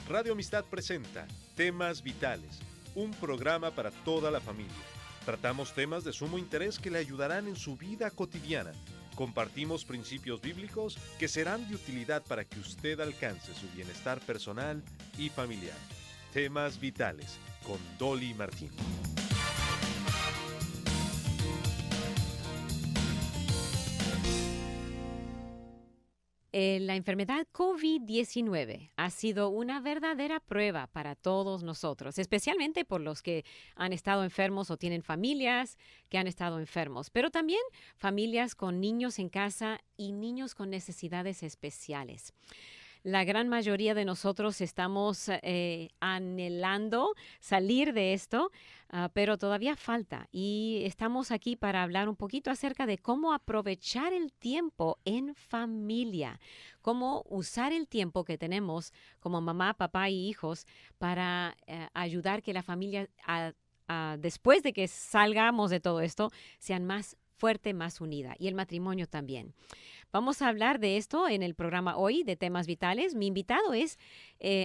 Radio Amistad presenta Temas Vitales, un programa para toda la familia. Tratamos temas de sumo interés que le ayudarán en su vida cotidiana. Compartimos principios bíblicos que serán de utilidad para que usted alcance su bienestar personal y familiar. Temas Vitales, con Dolly Martín. La enfermedad COVID-19 ha sido una verdadera prueba para todos nosotros, especialmente por los que han estado enfermos o tienen familias que han estado enfermos, pero también familias con niños en casa y niños con necesidades especiales. La gran mayoría de nosotros estamos anhelando salir de esto, pero todavía falta. Y estamos aquí para hablar un poquito acerca de cómo aprovechar el tiempo en familia, cómo usar el tiempo que tenemos como mamá, papá y hijos para ayudar que la familia, después de que salgamos de todo esto, sean más fuerte, más unida. Y el matrimonio también. Vamos a hablar de esto en el programa hoy de Temas Vitales. Mi invitado es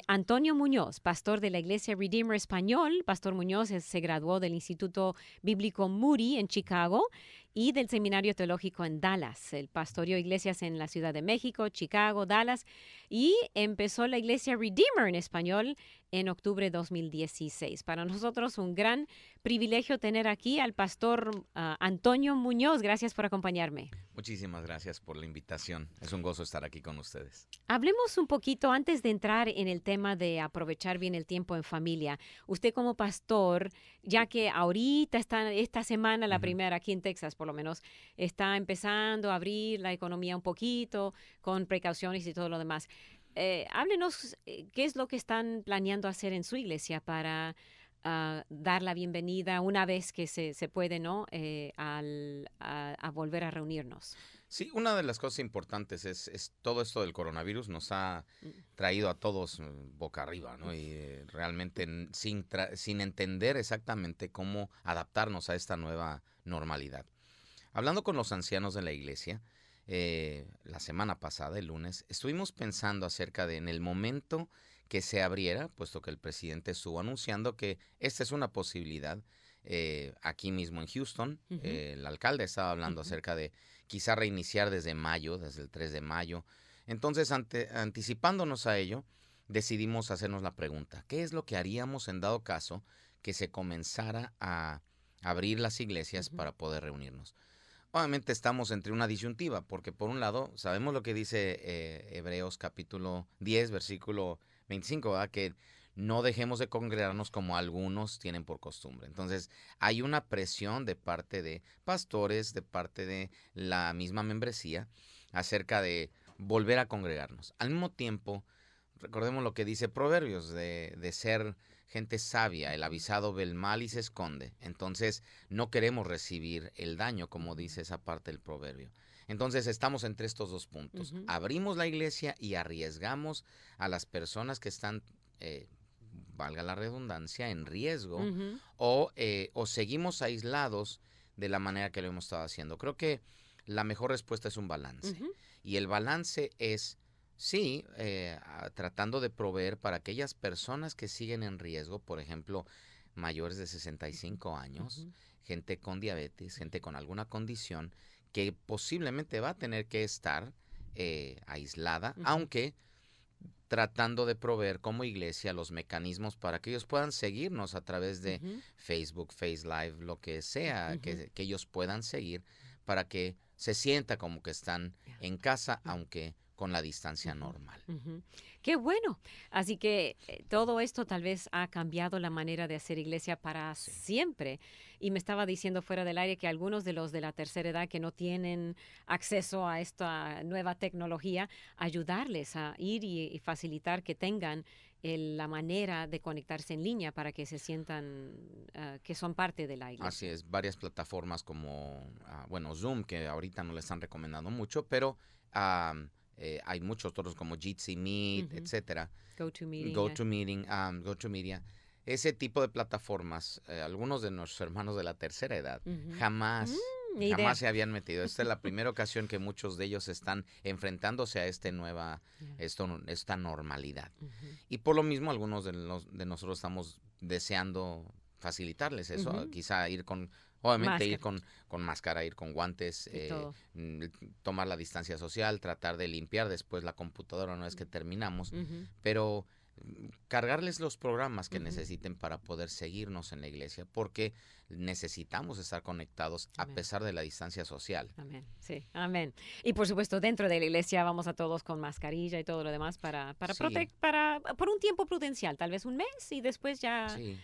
Antonio Muñoz, pastor de la Iglesia Redeemer Español. Pastor Muñoz se graduó del Instituto Bíblico Moody en Chicago y del Seminario Teológico en Dallas. Él pastoreó iglesias en la Ciudad de México, Chicago, Dallas y empezó la Iglesia Redeemer en español en octubre de 2016. Para nosotros un gran privilegio tener aquí al pastor Antonio Muñoz. Gracias por acompañarme. Muchísimas gracias por la invitación. Es un gozo estar aquí con ustedes. Hablemos un poquito antes de entrar en el tema de aprovechar bien el tiempo en familia. Usted como pastor, ya que ahorita esta semana, la primera aquí en Texas por lo menos, está empezando a abrir la economía un poquito con precauciones y todo lo demás. Háblenos qué es lo que están planeando hacer en su iglesia para dar la bienvenida una vez que se puede, ¿no? A volver a reunirnos. Sí, una de las cosas importantes es todo esto del coronavirus nos ha traído a todos boca arriba, ¿no? Y realmente sin entender exactamente cómo adaptarnos a esta nueva normalidad. Hablando con los ancianos de la iglesia, la semana pasada, el lunes, estuvimos pensando acerca de en el momento que se abriera, puesto que el presidente estuvo anunciando que esta es una posibilidad aquí mismo en Houston. El alcalde estaba hablando acerca de quizá reiniciar desde mayo, desde el 3 de mayo. Entonces, anticipándonos a ello, decidimos hacernos la pregunta, ¿qué es lo que haríamos en dado caso que se comenzara a abrir las iglesias para poder reunirnos? Obviamente estamos entre una disyuntiva, porque por un lado sabemos lo que dice Hebreos capítulo 10, versículo 25, ¿verdad? Que no dejemos de congregarnos como algunos tienen por costumbre. Entonces, hay una presión de parte de pastores, de parte de la misma membresía, acerca de volver a congregarnos. Al mismo tiempo, recordemos lo que dice Proverbios, de ser gente sabia, el avisado ve el mal y se esconde. Entonces, no queremos recibir el daño, como dice esa parte del proverbio. Entonces, estamos entre estos dos puntos. Abrimos la iglesia y arriesgamos a las personas que están, valga la redundancia, en riesgo, o seguimos aislados de la manera que lo hemos estado haciendo. Creo que la mejor respuesta es un balance. Y el balance es, sí, tratando de proveer para aquellas personas que siguen en riesgo, por ejemplo, mayores de 65 años, gente con diabetes, gente con alguna condición que posiblemente va a tener que estar aislada, aunque tratando de proveer como iglesia los mecanismos para que ellos puedan seguirnos a través de Facebook, Face Live, lo que sea, que ellos puedan seguir para que se sienta como que están en casa, aunque con la distancia normal. ¡Qué bueno! Así que todo esto tal vez ha cambiado la manera de hacer iglesia para siempre. Y me estaba diciendo fuera del aire que algunos de los de la tercera edad que no tienen acceso a esta nueva tecnología, ayudarles a ir y facilitar que tengan la manera de conectarse en línea para que se sientan que son parte de la iglesia. Así es, varias plataformas como, Zoom, que ahorita no le están recomendando mucho, pero hay muchos otros como Jitsi Meet, etcétera. GoToMeeting. Ese tipo de plataformas, algunos de nuestros hermanos de la tercera edad jamás Ni idea. Jamás se habían metido. Esta es la primera ocasión que muchos de ellos están enfrentándose a esta normalidad. Ujú. Y por lo mismo, algunos de nosotros estamos deseando facilitarles eso. Ujú. Quizá ir obviamente ir Máscara. con máscara, ir con guantes, Y todo. tomar la distancia social, tratar de limpiar después la computadora una vez que terminamos, Ujú. pero cargarles los programas que Ujú. necesiten para poder seguirnos en la iglesia, porque necesitamos estar conectados a Amén. pesar de la distancia social. Amén, sí, amén. Y por supuesto, dentro de la iglesia vamos a todos con mascarilla y todo lo demás Sí. por un tiempo prudencial, tal vez un mes y después ya Sí,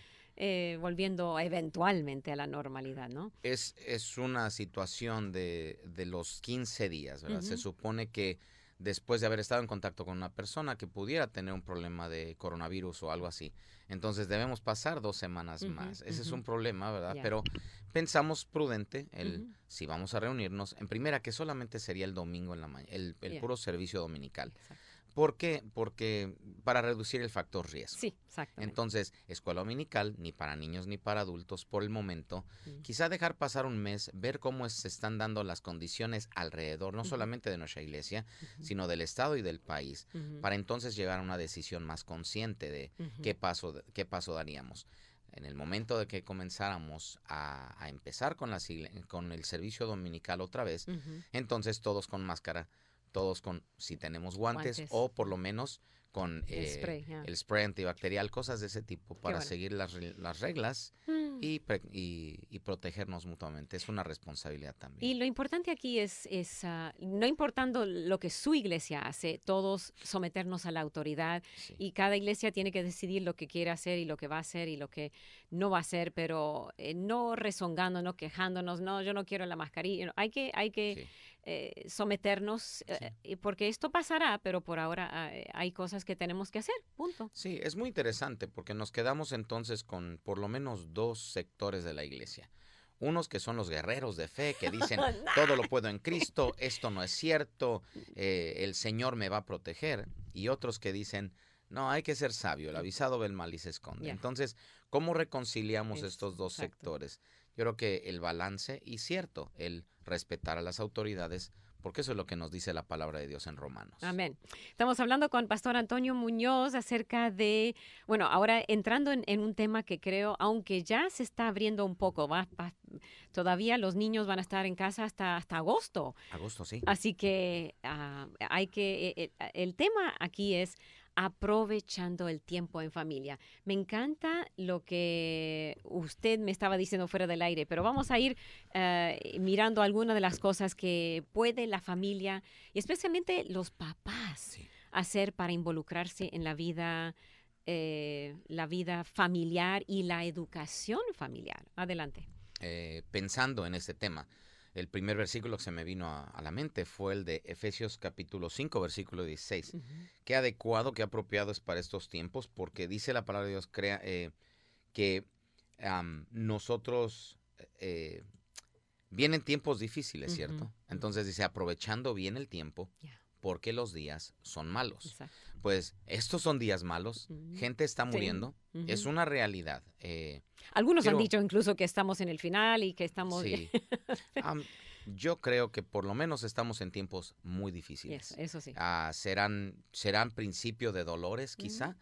volviendo eventualmente a la normalidad, ¿no? es una situación de los 15 días, ¿verdad? Se Ujú. supone que después de haber estado en contacto con una persona que pudiera tener un problema de coronavirus o algo así, entonces debemos pasar 2 semanas Ujú, más. Ese es ujú. un problema, ¿verdad? Ya. Pero pensamos prudente Ujú. si vamos a reunirnos, en primera que solamente sería el domingo en la mañana, el Ya. puro servicio dominical. Exacto. ¿Por qué? Porque para reducir el factor riesgo. Sí, exactamente. Entonces, escuela dominical, ni para niños ni para adultos por el momento. Mm. Quizá dejar pasar un mes, ver cómo se están dando las condiciones alrededor, no Ujú. solamente de nuestra iglesia, Ujú. sino del Estado y del país, Ujú. para entonces llegar a una decisión más consciente de Ujú. qué paso daríamos. En el momento de que comenzáramos a empezar con el servicio dominical otra vez, Ujú. entonces todos con máscara, todos si tenemos guantes, Guantes. o por lo menos con El spray, ya. el spray antibacterial, cosas de ese tipo para bueno. seguir las reglas Mm. y protegernos mutuamente. Es una responsabilidad Y también. lo importante aquí es no importando lo que su iglesia hace, todos someternos a la autoridad Sí. y cada iglesia tiene que decidir lo que quiere hacer y lo que va a hacer y lo que no va a hacer, pero no rezongando, no quejándonos, no, yo no quiero la mascarilla. No, hay que Sí. someternos porque esto pasará, pero por ahora hay cosas que tenemos que hacer, punto. Sí, es muy interesante porque nos quedamos entonces con por lo menos 2 sectores de la iglesia. Unos que son los guerreros de fe, que dicen, todo lo puedo en Cristo, esto no es cierto, el Señor me va a proteger. Y otros que dicen, no, hay que ser sabio, el avisado ve el mal y se esconde. Ya. Entonces, ¿cómo reconciliamos Eso, estos dos exacto. sectores? Yo creo que el balance, y cierto, el respetar a las autoridades, porque eso es lo que nos dice la palabra de Dios en Romanos. Amén. Estamos hablando con Pastor Antonio Muñoz acerca de, bueno, ahora entrando en un tema que creo, aunque ya se está abriendo un poco, todavía los niños van a estar en casa hasta agosto. Agosto, sí. Así que el tema aquí es aprovechando el tiempo en familia. Me encanta lo que usted me estaba diciendo fuera del aire, pero vamos a ir mirando algunas de las cosas que puede la familia y especialmente los papás Sí. hacer para involucrarse en la vida familiar y la educación familiar. Adelante. Pensando en este tema, el primer versículo que se me vino a la mente fue el de Efesios capítulo 5, versículo 16. Ujú. Qué adecuado, qué apropiado es para estos tiempos, porque dice la palabra de Dios que nosotros vienen tiempos difíciles, ¿cierto? Ujú. Entonces dice, aprovechando bien el tiempo, Ya. porque los días son malos. Exacto. Pues estos son días malos, Ujú. gente está Sí. muriendo, Ujú. es una realidad. Algunos han quiero- dicho incluso que estamos en el final y que estamos... Sí. Yo creo que por lo menos estamos en tiempos muy difíciles. Eso sí. Serán principio de dolores, quizá.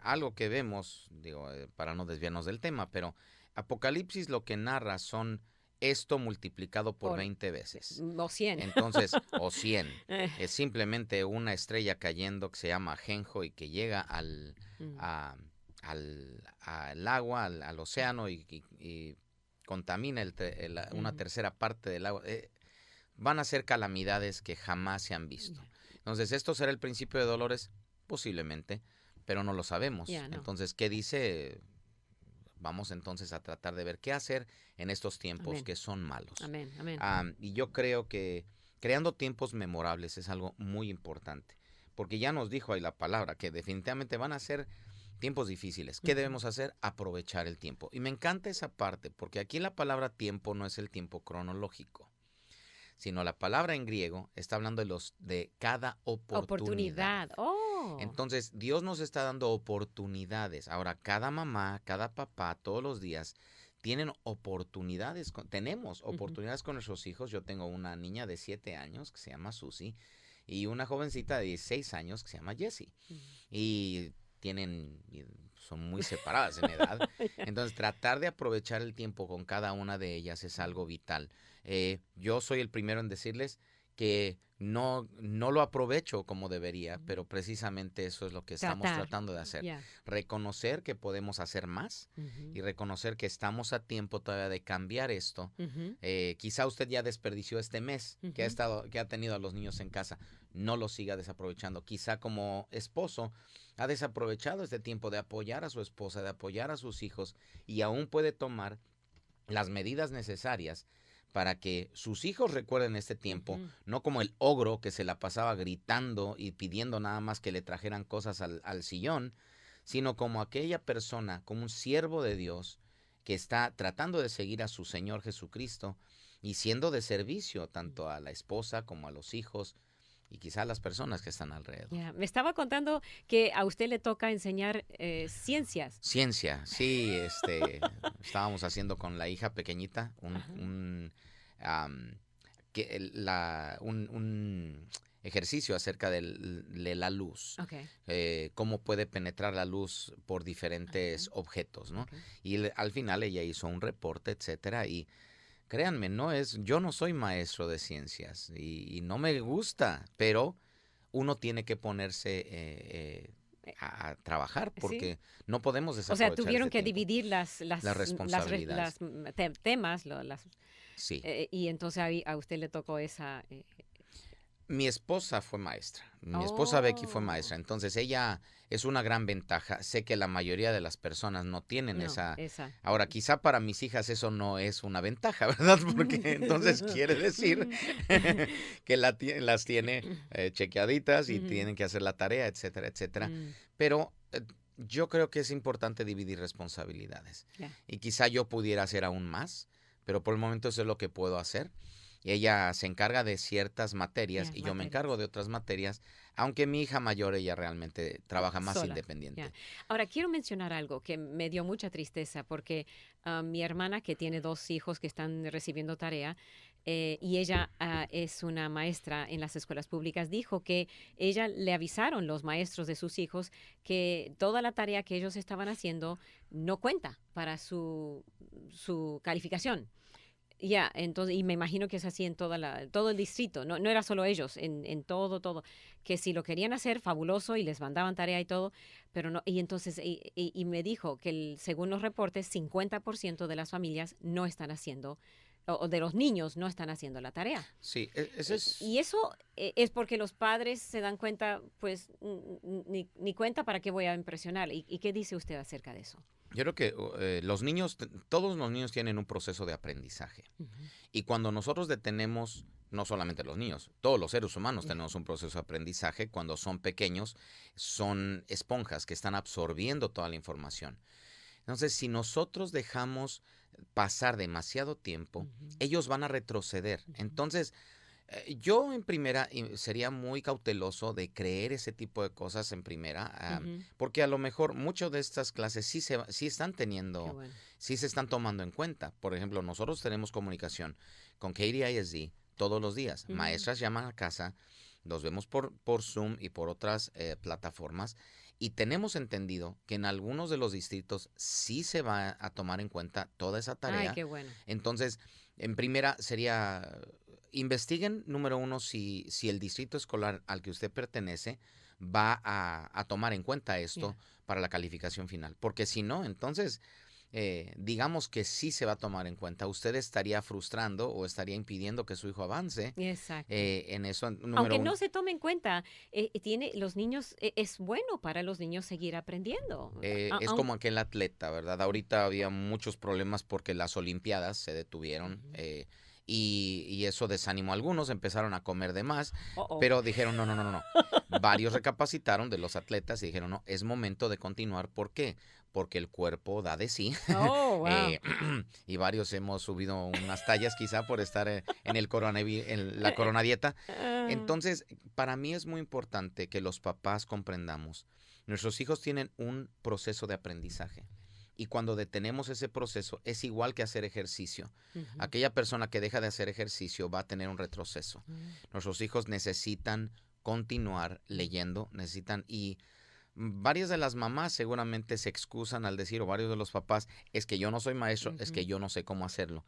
Algo que vemos, digo, para no desviarnos del tema, pero Apocalipsis lo que narra son esto multiplicado por 20 veces. O 100. Entonces, o 100. Eh, Es simplemente una estrella cayendo que se llama Ajenjo y que llega al agua, al océano y contamina una tercera parte del agua. Van a ser calamidades que jamás se han visto. Entonces, ¿esto será el principio de dolores? Posiblemente, pero no lo sabemos. Ya, no. Entonces, ¿qué dice? Vamos entonces a tratar de ver qué hacer en estos tiempos Amén. que son malos. Amén, amén. Y yo creo que creando tiempos memorables es algo muy importante, porque ya nos dijo ahí la palabra que definitivamente van a ser tiempos difíciles. ¿Qué debemos hacer? Aprovechar el tiempo. Y me encanta esa parte, porque aquí la palabra tiempo no es el tiempo cronológico, sino la palabra en griego está hablando de cada oportunidad. Oh. Entonces, Dios nos está dando oportunidades. Ahora, cada mamá, cada papá, todos los días tienen oportunidades, tenemos oportunidades con nuestros hijos. Yo tengo una niña de 7 años que se llama Susie y una jovencita de 16 años que se llama Jessie. Y son muy separadas en edad. Entonces, tratar de aprovechar el tiempo con cada una de ellas es algo vital. Yo soy el primero en decirles que no lo aprovecho como debería, pero precisamente eso es lo que estamos tratando de hacer. Reconocer que podemos hacer más y reconocer que estamos a tiempo todavía de cambiar esto. Quizá usted ya desperdició este mes que ha tenido a los niños en casa. No lo siga desaprovechando. Quizá como esposo ha desaprovechado este tiempo de apoyar a su esposa, de apoyar a sus hijos y aún puede tomar las medidas necesarias para que sus hijos recuerden este tiempo, no como el ogro que se la pasaba gritando y pidiendo nada más que le trajeran cosas al sillón, sino como aquella persona, como un siervo de Dios que está tratando de seguir a su Señor Jesucristo y siendo de servicio tanto a la esposa como a los hijos y quizá a las personas que están alrededor. Me estaba contando que a usted le toca enseñar ciencias. Ciencia, sí, estábamos haciendo con la hija pequeñita un ejercicio acerca de la luz, cómo puede penetrar la luz por diferentes objetos, ¿no? Y al final ella hizo un reporte, etcétera, y créanme, yo no soy maestro de ciencias y no me gusta, pero uno tiene que ponerse a trabajar porque no podemos desaprovechar. O sea, tuvieron que tiempo. dividir las responsabilidades. temas, Sí. Y entonces a usted le tocó esa... Mi esposa fue maestra. Mi esposa Becky fue maestra. Entonces ella es una gran ventaja. Sé que la mayoría de las personas no tienen esa. Ahora, quizá para mis hijas eso no es una ventaja, ¿verdad? Porque entonces quiere decir que las tiene chequeaditas y tienen que hacer la tarea, etcétera, etcétera. Pero yo creo que es importante dividir responsabilidades. Y quizá yo pudiera hacer aún más, pero por el momento eso es lo que puedo hacer. Ella se encarga de ciertas materias y yo me encargo de otras materias, aunque mi hija mayor, ella realmente trabaja más independiente. Ahora, quiero mencionar algo que me dio mucha tristeza porque mi hermana, que tiene 2 hijos que están recibiendo tarea, y ella es una maestra en las escuelas públicas, dijo que ella le avisaron los maestros de sus hijos que toda la tarea que ellos estaban haciendo no cuenta para su calificación. Entonces, y me imagino que es así en todo el distrito, no era solo ellos, en todo, que si lo querían hacer, fabuloso, y les mandaban tarea y todo, pero no, y entonces, y me dijo que según los reportes, 50% de las familias no están haciendo, o de los niños no están haciendo la tarea. Sí, eso es... Y eso es porque los padres se dan cuenta, pues, ni cuenta para qué voy a impresionar. ¿Y qué dice usted acerca de eso? Yo creo que todos los niños tienen un proceso de aprendizaje. Y cuando nosotros detenemos, no solamente los niños, todos los seres humanos tenemos un proceso de aprendizaje. Cuando son pequeños, son esponjas que están absorbiendo toda la información. Entonces, si nosotros dejamos pasar demasiado tiempo, ellos van a retroceder. Entonces, yo en primera sería muy cauteloso de creer ese tipo de cosas en primera, porque a lo mejor muchas de estas clases sí están teniendo, sí se están tomando en cuenta. Por ejemplo, nosotros tenemos comunicación con KDISD todos los días. Maestras llaman a casa, los vemos por Zoom y por otras plataformas, y tenemos entendido que en algunos de los distritos sí se va a tomar en cuenta toda esa tarea. Ay, qué bueno. Entonces, en primera sería... Investiguen, número 1, si el distrito escolar al que usted pertenece va a tomar en cuenta esto para la calificación final. Porque si no, entonces, digamos que sí se va a tomar en cuenta. Usted estaría frustrando o estaría impidiendo que su hijo avance. Exacto. En eso, número Aunque 1. no se tome en cuenta, los niños, es bueno para los niños seguir aprendiendo. Es como aquel atleta, ¿verdad? Ahorita había muchos problemas porque las olimpiadas se detuvieron. Y eso desanimó a algunos, empezaron a comer de más, pero dijeron no. Varios recapacitaron de los atletas y dijeron, no, es momento de continuar. ¿Por qué? Porque el cuerpo da de sí. Y varios hemos subido unas tallas quizá por estar en la coronadieta. Entonces, para mí es muy importante que los papás comprendamos. Nuestros hijos tienen un proceso de aprendizaje. Y cuando detenemos ese proceso, es igual que hacer ejercicio. Ujú. Aquella persona que deja de hacer ejercicio va a tener un retroceso. Nuestros hijos necesitan continuar leyendo, y varias de las mamás seguramente se excusan al decir, o varios de los papás, es que yo no soy maestro, es que Ujú. yo no sé cómo hacerlo.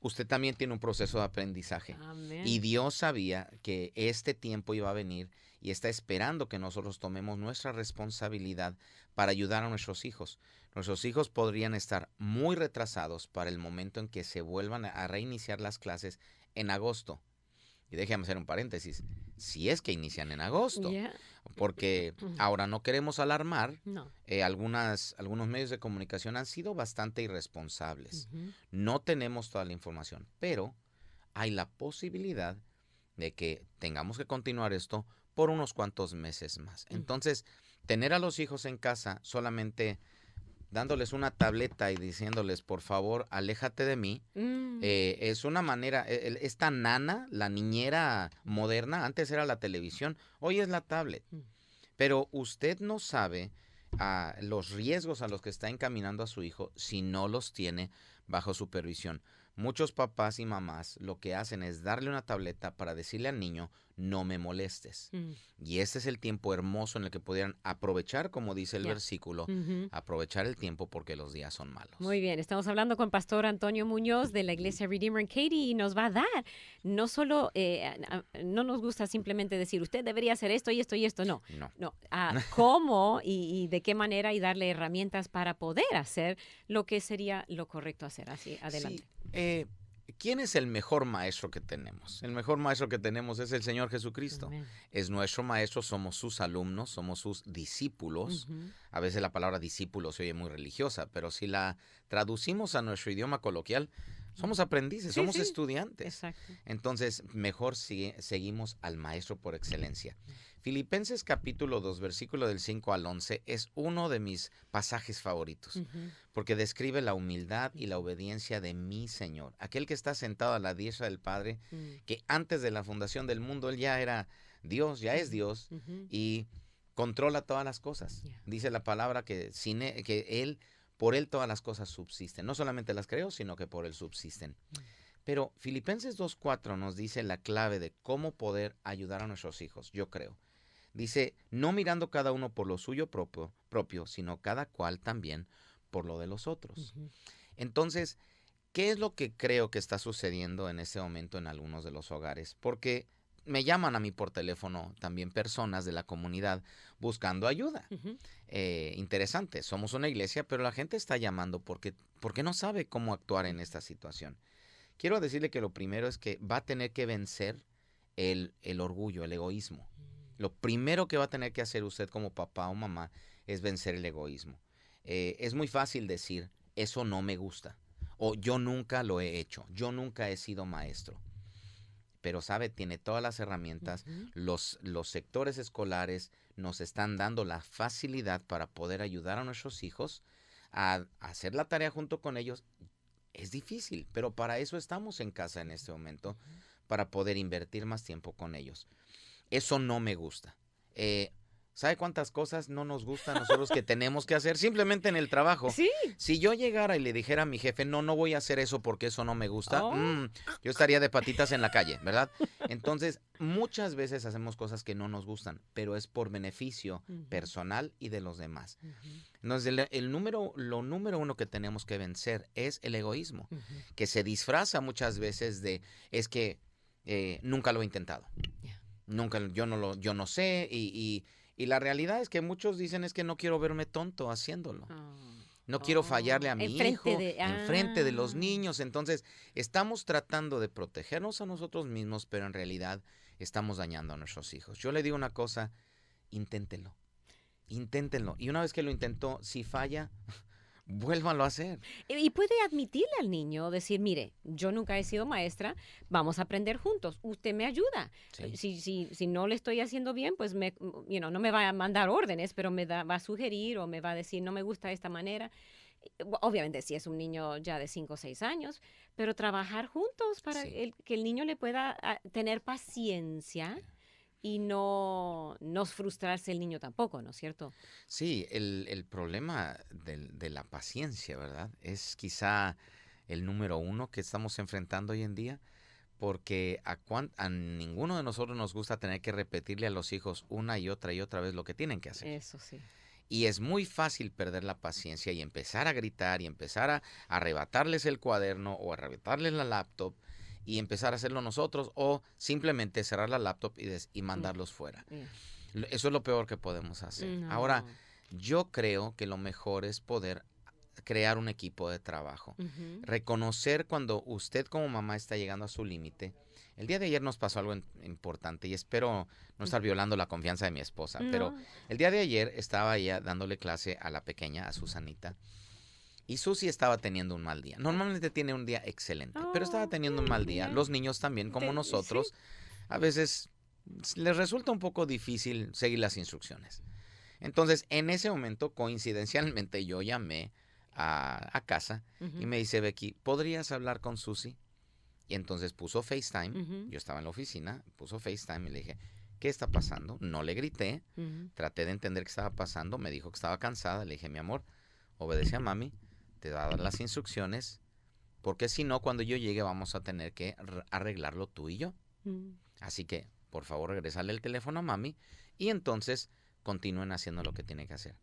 Usted también tiene un proceso de aprendizaje. Y Amén. Dios sabía que este tiempo iba a venir y está esperando que nosotros tomemos nuestra responsabilidad para ayudar a nuestros hijos. Nuestros hijos podrían estar muy retrasados para el momento en que se vuelvan a reiniciar las clases en agosto. Y déjame hacer un paréntesis, si es que inician en agosto, Yeah. porque ahora no queremos alarmar, No. algunos medios de comunicación han sido bastante irresponsables. Ujú. No tenemos toda la información, pero hay la posibilidad de que tengamos que continuar esto por unos cuantos meses más. Entonces, tener a los hijos en casa solamente dándoles una tableta y diciéndoles, por favor, aléjate de mí, Mm. es una manera, esta nana, la niñera moderna, antes era la televisión, hoy es la tablet. Mm. Pero usted no sabe los riesgos a los que está encaminando a su hijo si no los tiene bajo supervisión. Muchos papás y mamás lo que hacen es darle una tableta para decirle al niño, no me molestes. Mm. Y este es el tiempo hermoso en el que pudieran aprovechar, como dice el Ya. versículo, Ujú. aprovechar el tiempo porque los días son malos. Muy bien, estamos hablando con Pastor Antonio Muñoz de la Iglesia Redeemer en Katy y nos va a dar, no solo, no nos gusta simplemente decir, usted debería hacer esto y esto y esto, no. No. No, cómo y de qué manera y darle herramientas para poder hacer lo que sería lo correcto hacer. Así, adelante. Sí, ¿quién es el mejor maestro que tenemos? El mejor maestro que tenemos es el Señor Jesucristo. Amén. Es nuestro maestro, somos sus alumnos, somos sus discípulos. Ujú. A veces la palabra discípulo se oye muy religiosa, pero si la traducimos a nuestro idioma coloquial, somos aprendices, Sí, somos sí. estudiantes. Exacto. Entonces, mejor seguimos al maestro por excelencia. Filipenses capítulo 2, versículo del 5 al 11, es uno de mis pasajes favoritos, Ujú. porque describe la humildad y la obediencia de mi Señor, aquel que está sentado a la diestra del Padre, Mm. que antes de la fundación del mundo, Él ya era Dios, ya es Dios, Ujú. y controla todas las cosas. Yeah. Dice la palabra que por Él todas las cosas subsisten. No solamente las creó, sino que por Él subsisten. Pero Filipenses 2:4 nos dice la clave de cómo poder ayudar a nuestros hijos, yo creo. Dice, no mirando cada uno por lo suyo propio, sino cada cual también por lo de los otros. Ujú. Entonces, ¿qué es lo que creo que está sucediendo en este momento en algunos de los hogares? Porque me llaman a mí por teléfono también personas de la comunidad buscando ayuda. Ujú. Interesante, somos una iglesia, pero la gente está llamando porque no sabe cómo actuar en esta situación. Quiero decirle que lo primero es que va a tener que vencer el orgullo, el egoísmo. Lo primero que va a tener que hacer usted como papá o mamá es vencer el egoísmo. Es muy fácil decir, eso no me gusta, o yo nunca lo he hecho, yo nunca he sido maestro. Pero sabe, tiene todas las herramientas, Ujú. los sectores escolares nos están dando la facilidad para poder ayudar a nuestros hijos a hacer la tarea junto con ellos. Es difícil, pero para eso estamos en casa en este momento, para poder invertir más tiempo con ellos. Eso no me gusta. ¿Sabe cuántas cosas no nos gustan a nosotros que tenemos que hacer simplemente en el trabajo? Sí. Si yo llegara y le dijera a mi jefe, no voy a hacer eso porque eso no me gusta, Oh. yo estaría de patitas en la calle, ¿verdad? Entonces, muchas veces hacemos cosas que no nos gustan, pero es por beneficio Ujú. personal y de los demás. Ujú. Entonces, lo número uno que tenemos que vencer es el egoísmo, Ujú. que se disfraza muchas veces es que nunca lo he intentado. Yeah. Nunca, yo no sé, y la realidad es que muchos dicen es que no quiero verme tonto haciéndolo. No quiero fallarle a mi hijo enfrente de los niños. Entonces, estamos tratando de protegernos a nosotros mismos, pero en realidad estamos dañando a nuestros hijos. Yo le digo una cosa, inténtenlo. Inténtenlo. Y una vez que lo intentó, si falla, vuélvanlo a hacer. Y puede admitirle al niño, decir, mire, yo nunca he sido maestra, vamos a aprender juntos, usted me ayuda. Sí. Si no le estoy haciendo bien, pues no me va a mandar órdenes, pero va a sugerir o me va a decir, no me gusta esta manera. Obviamente si es un niño ya de 5 o 6 años, pero trabajar juntos para Sí. que el niño le pueda tener paciencia y no frustrarse el niño tampoco, ¿no es cierto? Sí, el problema de la paciencia, ¿verdad? Es quizá el número uno que estamos enfrentando hoy en día, porque a ninguno de nosotros nos gusta tener que repetirle a los hijos una y otra vez lo que tienen que hacer. Eso sí. Y es muy fácil perder la paciencia y empezar a gritar y empezar a arrebatarles el cuaderno o arrebatarles la laptop y empezar a hacerlo nosotros o simplemente cerrar la laptop y mandarlos fuera. Eso es lo peor que podemos hacer. No. Ahora, yo creo que lo mejor es poder crear un equipo de trabajo. Ujú. Reconocer cuando usted como mamá está llegando a su límite. El día de ayer nos pasó algo importante y espero no estar violando la confianza de mi esposa, pero No. el día de ayer estaba ella dándole clase a la pequeña, a Susanita, y Susi estaba teniendo un mal día. Normalmente tiene un día excelente, pero estaba teniendo un mal día. bien. Los niños también, como nosotros, a veces les resulta un poco difícil seguir las instrucciones. Entonces, en ese momento, coincidencialmente, yo llamé a casa y me dice, Becky, ¿podrías hablar con Susi? Y entonces puso FaceTime, Ujú. yo estaba en la oficina, puso FaceTime y le dije, ¿qué está pasando? No le grité, Ujú. traté de entender qué estaba pasando, me dijo que estaba cansada, le dije, mi amor, obedece a mami, te va a dar las instrucciones, porque si no, cuando yo llegue vamos a tener que arreglarlo tú y yo. Así que, por favor, regresale el teléfono a mami y entonces continúen haciendo lo que tienen que hacer.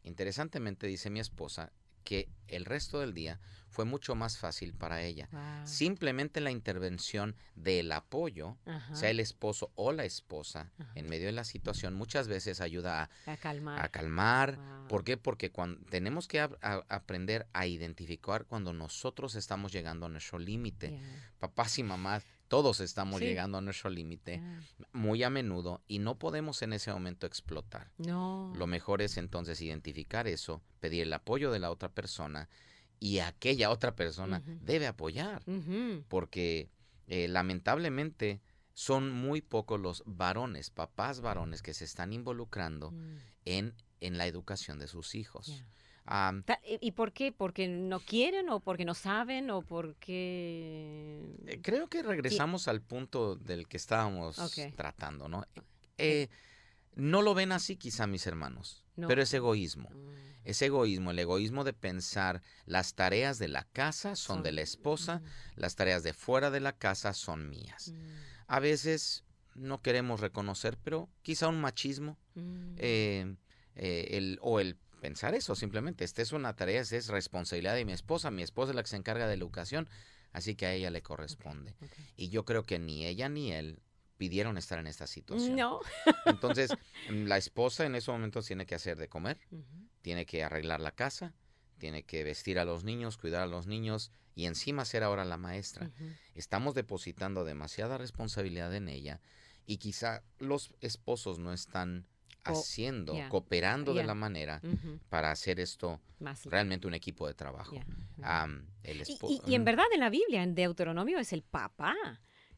Interesantemente, dice mi esposa, que el resto del día fue mucho más fácil para ella. Wow. Simplemente la intervención del apoyo, Ajá. sea el esposo o la esposa, Ajá. en medio de la situación, muchas veces ayuda A calmar. a calmar. Wow. ¿Por qué? Porque tenemos que aprender a identificar cuando nosotros estamos llegando a nuestro límite. Yeah. Papás y mamás, todos estamos Sí. llegando a nuestro límite Yeah. muy a menudo y no podemos en ese momento explotar. No. Lo mejor es entonces identificar eso, pedir el apoyo de la otra persona y aquella otra persona Ujú. debe apoyar, Ujú. porque lamentablemente son muy pocos los varones, papás varones que se están involucrando en la educación de sus hijos. Yeah. Am, ¿Y por qué? ¿Porque no quieren o porque no saben o porque...? creo que regresamos al punto del que estábamos Ok. tratando, ¿no? No lo ven así quizá mis hermanos, No. pero es egoísmo. Es egoísmo, el egoísmo de pensar las tareas de la casa son de la esposa, las tareas de fuera de la casa son mías. A veces no queremos reconocer, pero quizá un machismo, el pensar eso simplemente. Esta es una tarea, es responsabilidad de mi esposa es la que se encarga de la educación, así que a ella le corresponde. Okay. Y yo creo que ni ella ni él pidieron estar en esta situación. No. Entonces, la esposa en esos momentos tiene que hacer de comer, Ujú. tiene que arreglar la casa, tiene que vestir a los niños, cuidar a los niños y encima ser ahora la maestra. Ujú. Estamos depositando demasiada responsabilidad en ella y quizá los esposos no están haciendo, yeah. cooperando de Yeah. la manera Ujú. para hacer esto Más realmente un equipo de trabajo. Yeah. El Y en verdad en la Biblia, en Deuteronomio, es el papá,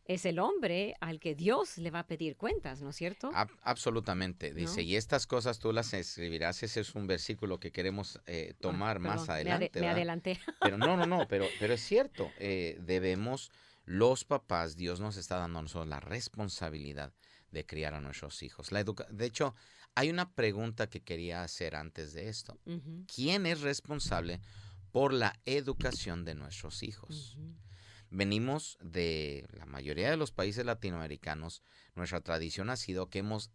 es el hombre al que Dios le va a pedir cuentas, ¿no es cierto? Absolutamente, dice, ¿No? y estas cosas tú las escribirás, ese es un versículo que queremos tomar más Perdón, adelante, me ¿verdad? adelanté. Pero no, pero es cierto, debemos, los papás, Dios nos está dando a nosotros la responsabilidad de criar a nuestros hijos. De hecho, hay una pregunta que quería hacer antes de esto. Ujú. ¿Quién es responsable por la educación de nuestros hijos? Ujú. Venimos de la mayoría de los países latinoamericanos, nuestra tradición ha sido que hemos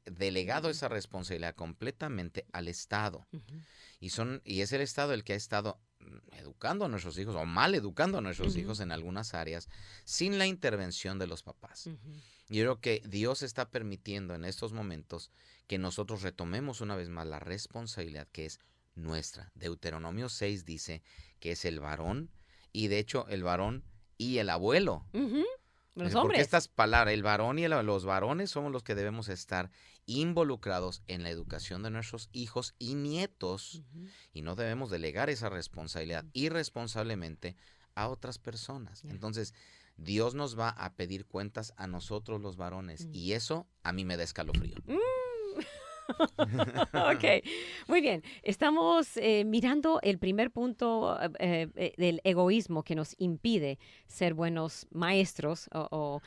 delegado esa responsabilidad completamente al Estado. Ujú. Y es el Estado el que ha estado educando a nuestros hijos o mal educando a nuestros Ujú. hijos en algunas áreas sin la intervención de los papás. Ujú. Yo creo que Dios está permitiendo en estos momentos que nosotros retomemos una vez más la responsabilidad que es nuestra. Deuteronomio 6 dice que es el varón y de hecho el varón y el abuelo. Ujú. Los Porque hombres. estas palabras, el varón y los varones somos los que debemos estar involucrados en la educación de nuestros hijos y nietos Ujú. y no debemos delegar esa responsabilidad irresponsablemente a otras personas. Yeah. Entonces, Dios nos va a pedir cuentas a nosotros los varones y eso a mí me da escalofrío. Ok, muy bien. Estamos mirando el primer punto del egoísmo que nos impide ser buenos maestros o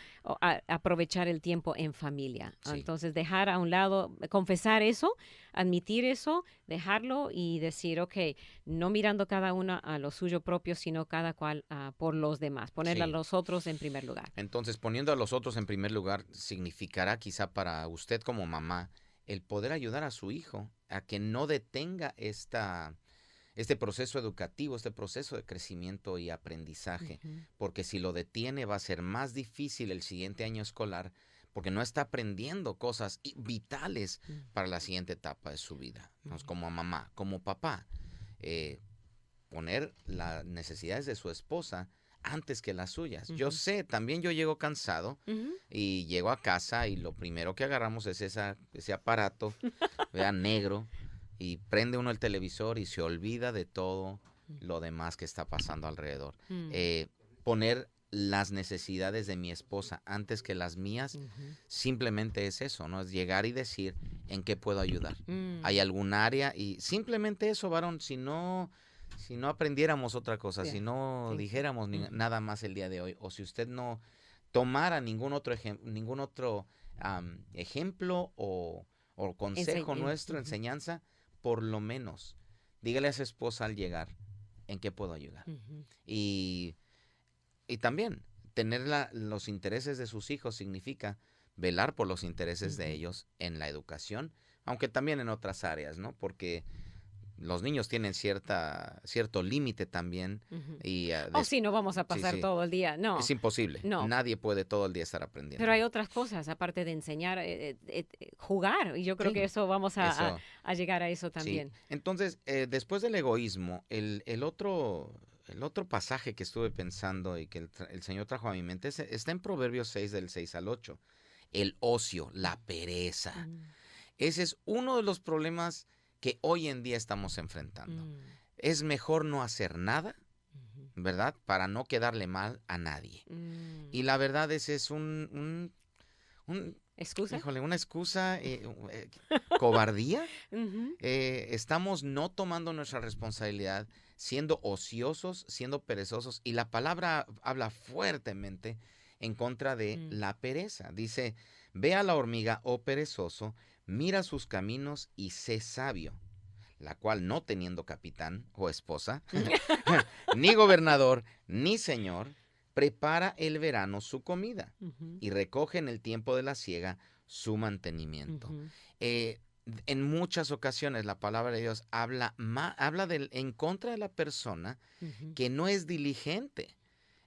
aprovechar el tiempo en familia. Sí. Entonces, dejar a un lado, confesar eso, admitir eso, dejarlo y decir, ok, no mirando cada uno a lo suyo propio, sino cada cual por los demás, poner a Sí. los otros en primer lugar. Entonces, poniendo a los otros en primer lugar, significará quizá para usted como mamá el poder ayudar a su hijo a que no detenga este proceso educativo, este proceso de crecimiento y aprendizaje, Ujú. porque si lo detiene va a ser más difícil el siguiente año escolar, porque no está aprendiendo cosas vitales Mm. para la siguiente etapa de su vida. Entonces, Ujú. como mamá, como papá, eh, poner las necesidades de su esposa antes que las suyas. Yo Ujú. sé, también yo llego cansado Ujú. y llego a casa y lo primero que agarramos es ese aparato, vea, negro, y prende uno el televisor y se olvida de todo lo demás que está pasando alrededor. Mm. Poner las necesidades de mi esposa antes que las mías, Ujú. simplemente es eso, ¿no? Es llegar y decir en qué puedo ayudar. Mm. Hay algún área y simplemente eso, varón, si no aprendiéramos otra cosa, Yeah, si no think so. dijéramos Ujú. nada más el día de hoy, o si usted no tomara ningún otro ejemplo o consejo nuestro, Ujú. enseñanza, por lo menos dígale a su esposa al llegar en qué puedo ayudar. Ujú. Y, y también tener los intereses de sus hijos significa velar por los intereses de Ujú. ellos en la educación, aunque también en otras áreas, ¿no? Porque los niños tienen cierto límite también Ujú. y Oh, sí, no vamos a sí, pasar sí, todo el día. No, es imposible. no. Nadie puede todo el día estar aprendiendo. Pero hay otras cosas, aparte de enseñar, jugar. Y yo creo Sí, que eso vamos eso, a llegar a eso sí. también. Entonces, después del egoísmo, el otro pasaje que estuve pensando y que el Señor trajo a mi mente está en Proverbios 6, del 6 al 8. El ocio, la pereza. Mm. Ese es uno de los problemas que hoy en día estamos enfrentando. Mm. Es mejor no hacer nada, Ujú. ¿verdad? Para no quedarle mal a nadie. Mm. Y la verdad es un ¿Excusa? híjole, una excusa, cobardía. Ujú. Estamos no tomando nuestra responsabilidad, siendo ociosos, siendo perezosos. Y la palabra habla fuertemente en contra de Mm. la pereza. Dice, ve a la hormiga, oh perezoso, mira sus caminos y sé sabio, la cual no teniendo capitán o esposa, ni gobernador, ni señor, prepara el verano su comida Ujú. y recoge en el tiempo de la siega su mantenimiento. Ujú. Eh, en muchas ocasiones la palabra de Dios habla en contra de la persona Ujú. que no es diligente,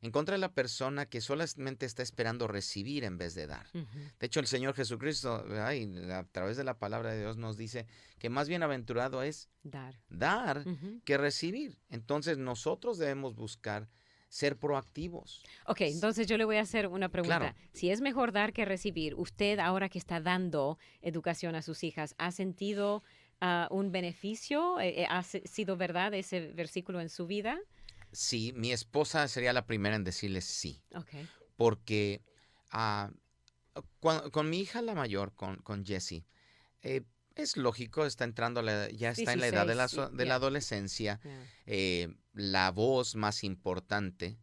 en contra de la persona que solamente está esperando recibir en vez de dar. Ujú. De hecho, el Señor Jesucristo, ¿verdad? Y a través de la palabra de Dios nos dice que más bienaventurado es Dar. dar Ujú. que recibir. Entonces nosotros debemos buscar ser proactivos. Ok, entonces yo le voy a hacer una pregunta. Claro. Si es mejor dar que recibir, usted ahora que está dando educación a sus hijas, ¿ha sentido un beneficio? ¿Ha sido verdad ese versículo en su vida? Sí, mi esposa sería la primera en decirles sí, Ok. porque ah, con mi hija la mayor, con Jessie, eh, es lógico, está entrando, ya está en la edad de la, 16, de la adolescencia, yeah. la voz más importante,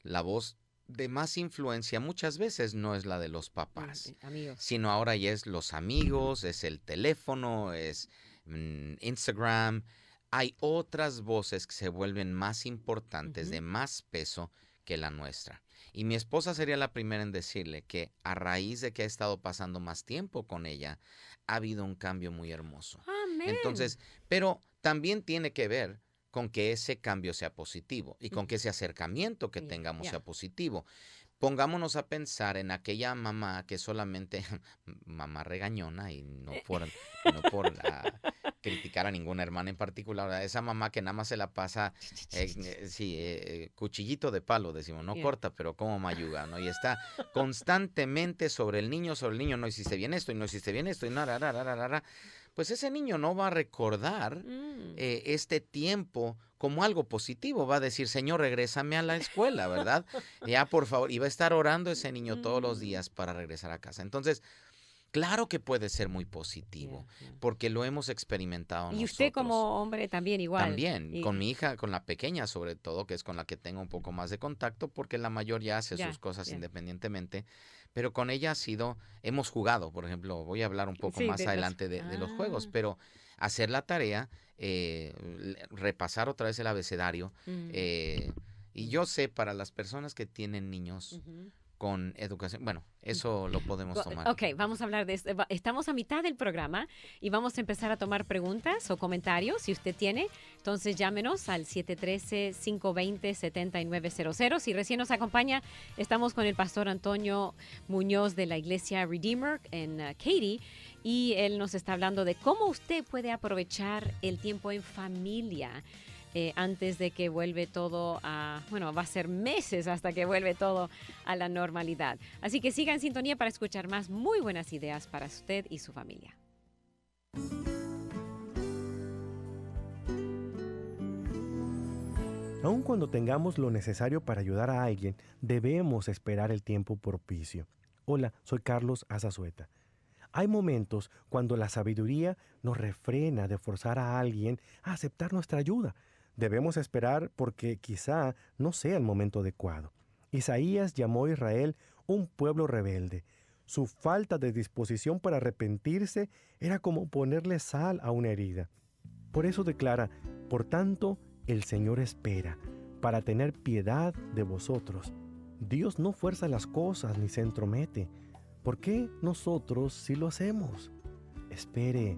la voz de más influencia muchas veces no es la de los papás, Amigos. sino ahora ya es los amigos, es el teléfono, es Instagram. Hay otras voces que se vuelven más importantes, Ujú. de más peso que la nuestra. Y mi esposa sería la primera en decirle que a raíz de que ha estado pasando más tiempo con ella, ha habido un cambio muy hermoso. Amén. Entonces, pero también tiene que ver con que ese cambio sea positivo y con que ese acercamiento que Yeah, tengamos yeah. sea positivo. Pongámonos a pensar en aquella mamá que solamente, mamá regañona, y no por criticar a ninguna hermana en particular, ¿verdad? Esa mamá que nada más se la pasa, cuchillito de palo, decimos, no Yeah. corta, pero como mayuga, ¿no? Y está constantemente sobre el niño, no hiciste bien esto, y no hiciste bien esto, y nada, pues ese niño no va a recordar este tiempo como algo positivo. Va a decir, Señor, regrésame a la escuela, ¿verdad? Ya, por favor. Y va a estar orando ese niño todos los días para regresar a casa. Entonces, Claro que puede ser muy positivo, porque lo hemos experimentado Y nosotros. usted como hombre también igual. También, con mi hija, con la pequeña sobre todo, que es con la que tengo un poco más de contacto, porque la mayor ya hace sus cosas independientemente, pero con ella hemos jugado, por ejemplo, voy a hablar un poco más adelante de los juegos, pero hacer la tarea, repasar otra vez el abecedario, y yo sé, para las personas que tienen niños con educación, bueno, eso lo podemos tomar. Ok, vamos a hablar de esto. Estamos a mitad del programa y vamos a empezar a tomar preguntas o comentarios, si usted tiene. Entonces llámenos al 713-520-7900. Si recién nos acompaña, estamos con el pastor Antonio Muñoz de la iglesia Redeemer en Katy, y él nos está hablando de cómo usted puede aprovechar el tiempo en familia. Antes de que vuelve todo va a ser meses hasta que vuelve todo a la normalidad. Así que siga en sintonía para escuchar más muy buenas ideas para usted y su familia. Aun cuando tengamos lo necesario para ayudar a alguien, debemos esperar el tiempo propicio. Hola, soy Carlos Azazueta. Hay momentos cuando la sabiduría nos refrena de forzar a alguien a aceptar nuestra ayuda. Debemos esperar porque quizá no sea el momento adecuado. Isaías llamó a Israel un pueblo rebelde. Su falta de disposición para arrepentirse era como ponerle sal a una herida. Por eso declara: por tanto, el Señor espera, para tener piedad de vosotros. Dios no fuerza las cosas ni se entromete. ¿Por qué nosotros sí lo hacemos? Espere,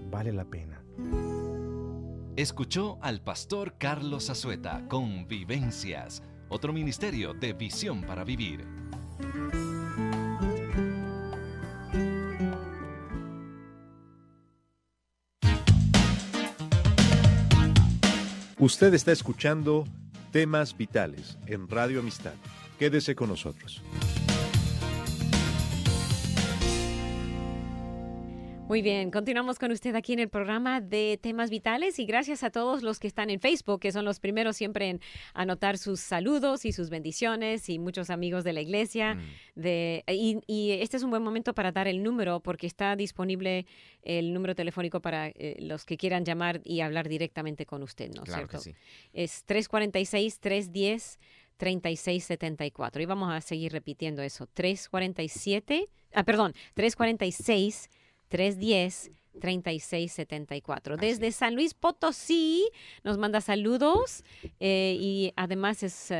vale la pena. Escuchó al pastor Carlos Azueta con Vivencias, otro ministerio de Visión para Vivir. Usted está escuchando Temas Vitales en Radio Amistad. Quédese con nosotros. Muy bien, continuamos con usted aquí en el programa de Temas Vitales, y gracias a todos los que están en Facebook, que son los primeros siempre en anotar sus saludos y sus bendiciones, y muchos amigos de la iglesia. Y este es un buen momento para dar el número, porque está disponible el número telefónico para los que quieran llamar y hablar directamente con usted, ¿no es cierto? Que sí. Es 346-310-3674. Y vamos a seguir repitiendo eso. 310-3674. Desde San Luis Potosí nos manda saludos, y además es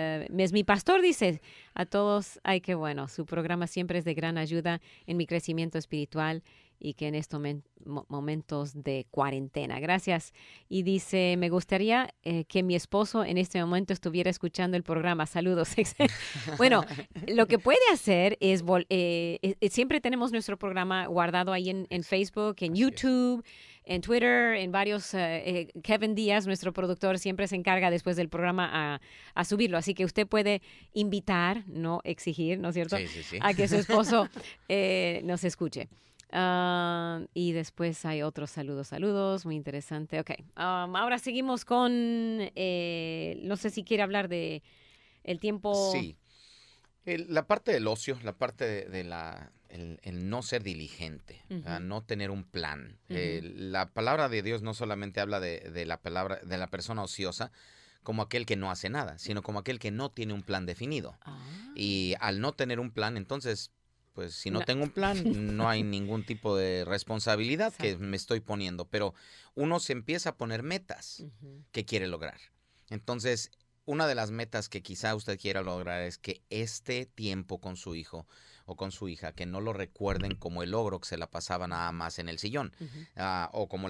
mi pastor, dice a todos: ay, qué bueno, su programa siempre es de gran ayuda en mi crecimiento espiritual, y que en estos momentos de cuarentena. Gracias. Y dice: me gustaría que mi esposo en este momento estuviera escuchando el programa. Saludos. Bueno, lo que puede hacer es, siempre tenemos nuestro programa guardado ahí en Facebook, en YouTube, en Twitter, en varios. Kevin Díaz, nuestro productor, siempre se encarga después del programa a subirlo. Así que usted puede invitar, no exigir, ¿no es cierto?, Sí. a que su esposo nos escuche. Y después hay otros saludos, muy interesante. Ok, ahora seguimos con, no sé si quiere hablar de el tiempo. Sí, la parte del ocio, la parte de el no ser diligente, no tener un plan. La palabra de Dios no solamente habla de la persona ociosa como aquel que no hace nada, sino como aquel que no tiene un plan definido. Y al no tener un plan, entonces, pues si no tengo un plan, no hay ningún tipo de responsabilidad que me estoy poniendo. Pero uno se empieza a poner metas que quiere lograr. Entonces, una de las metas que quizá usted quiera lograr es que este tiempo con su hijo o con su hija, que no lo recuerden como el ogro que se la pasaba nada más en el sillón, o como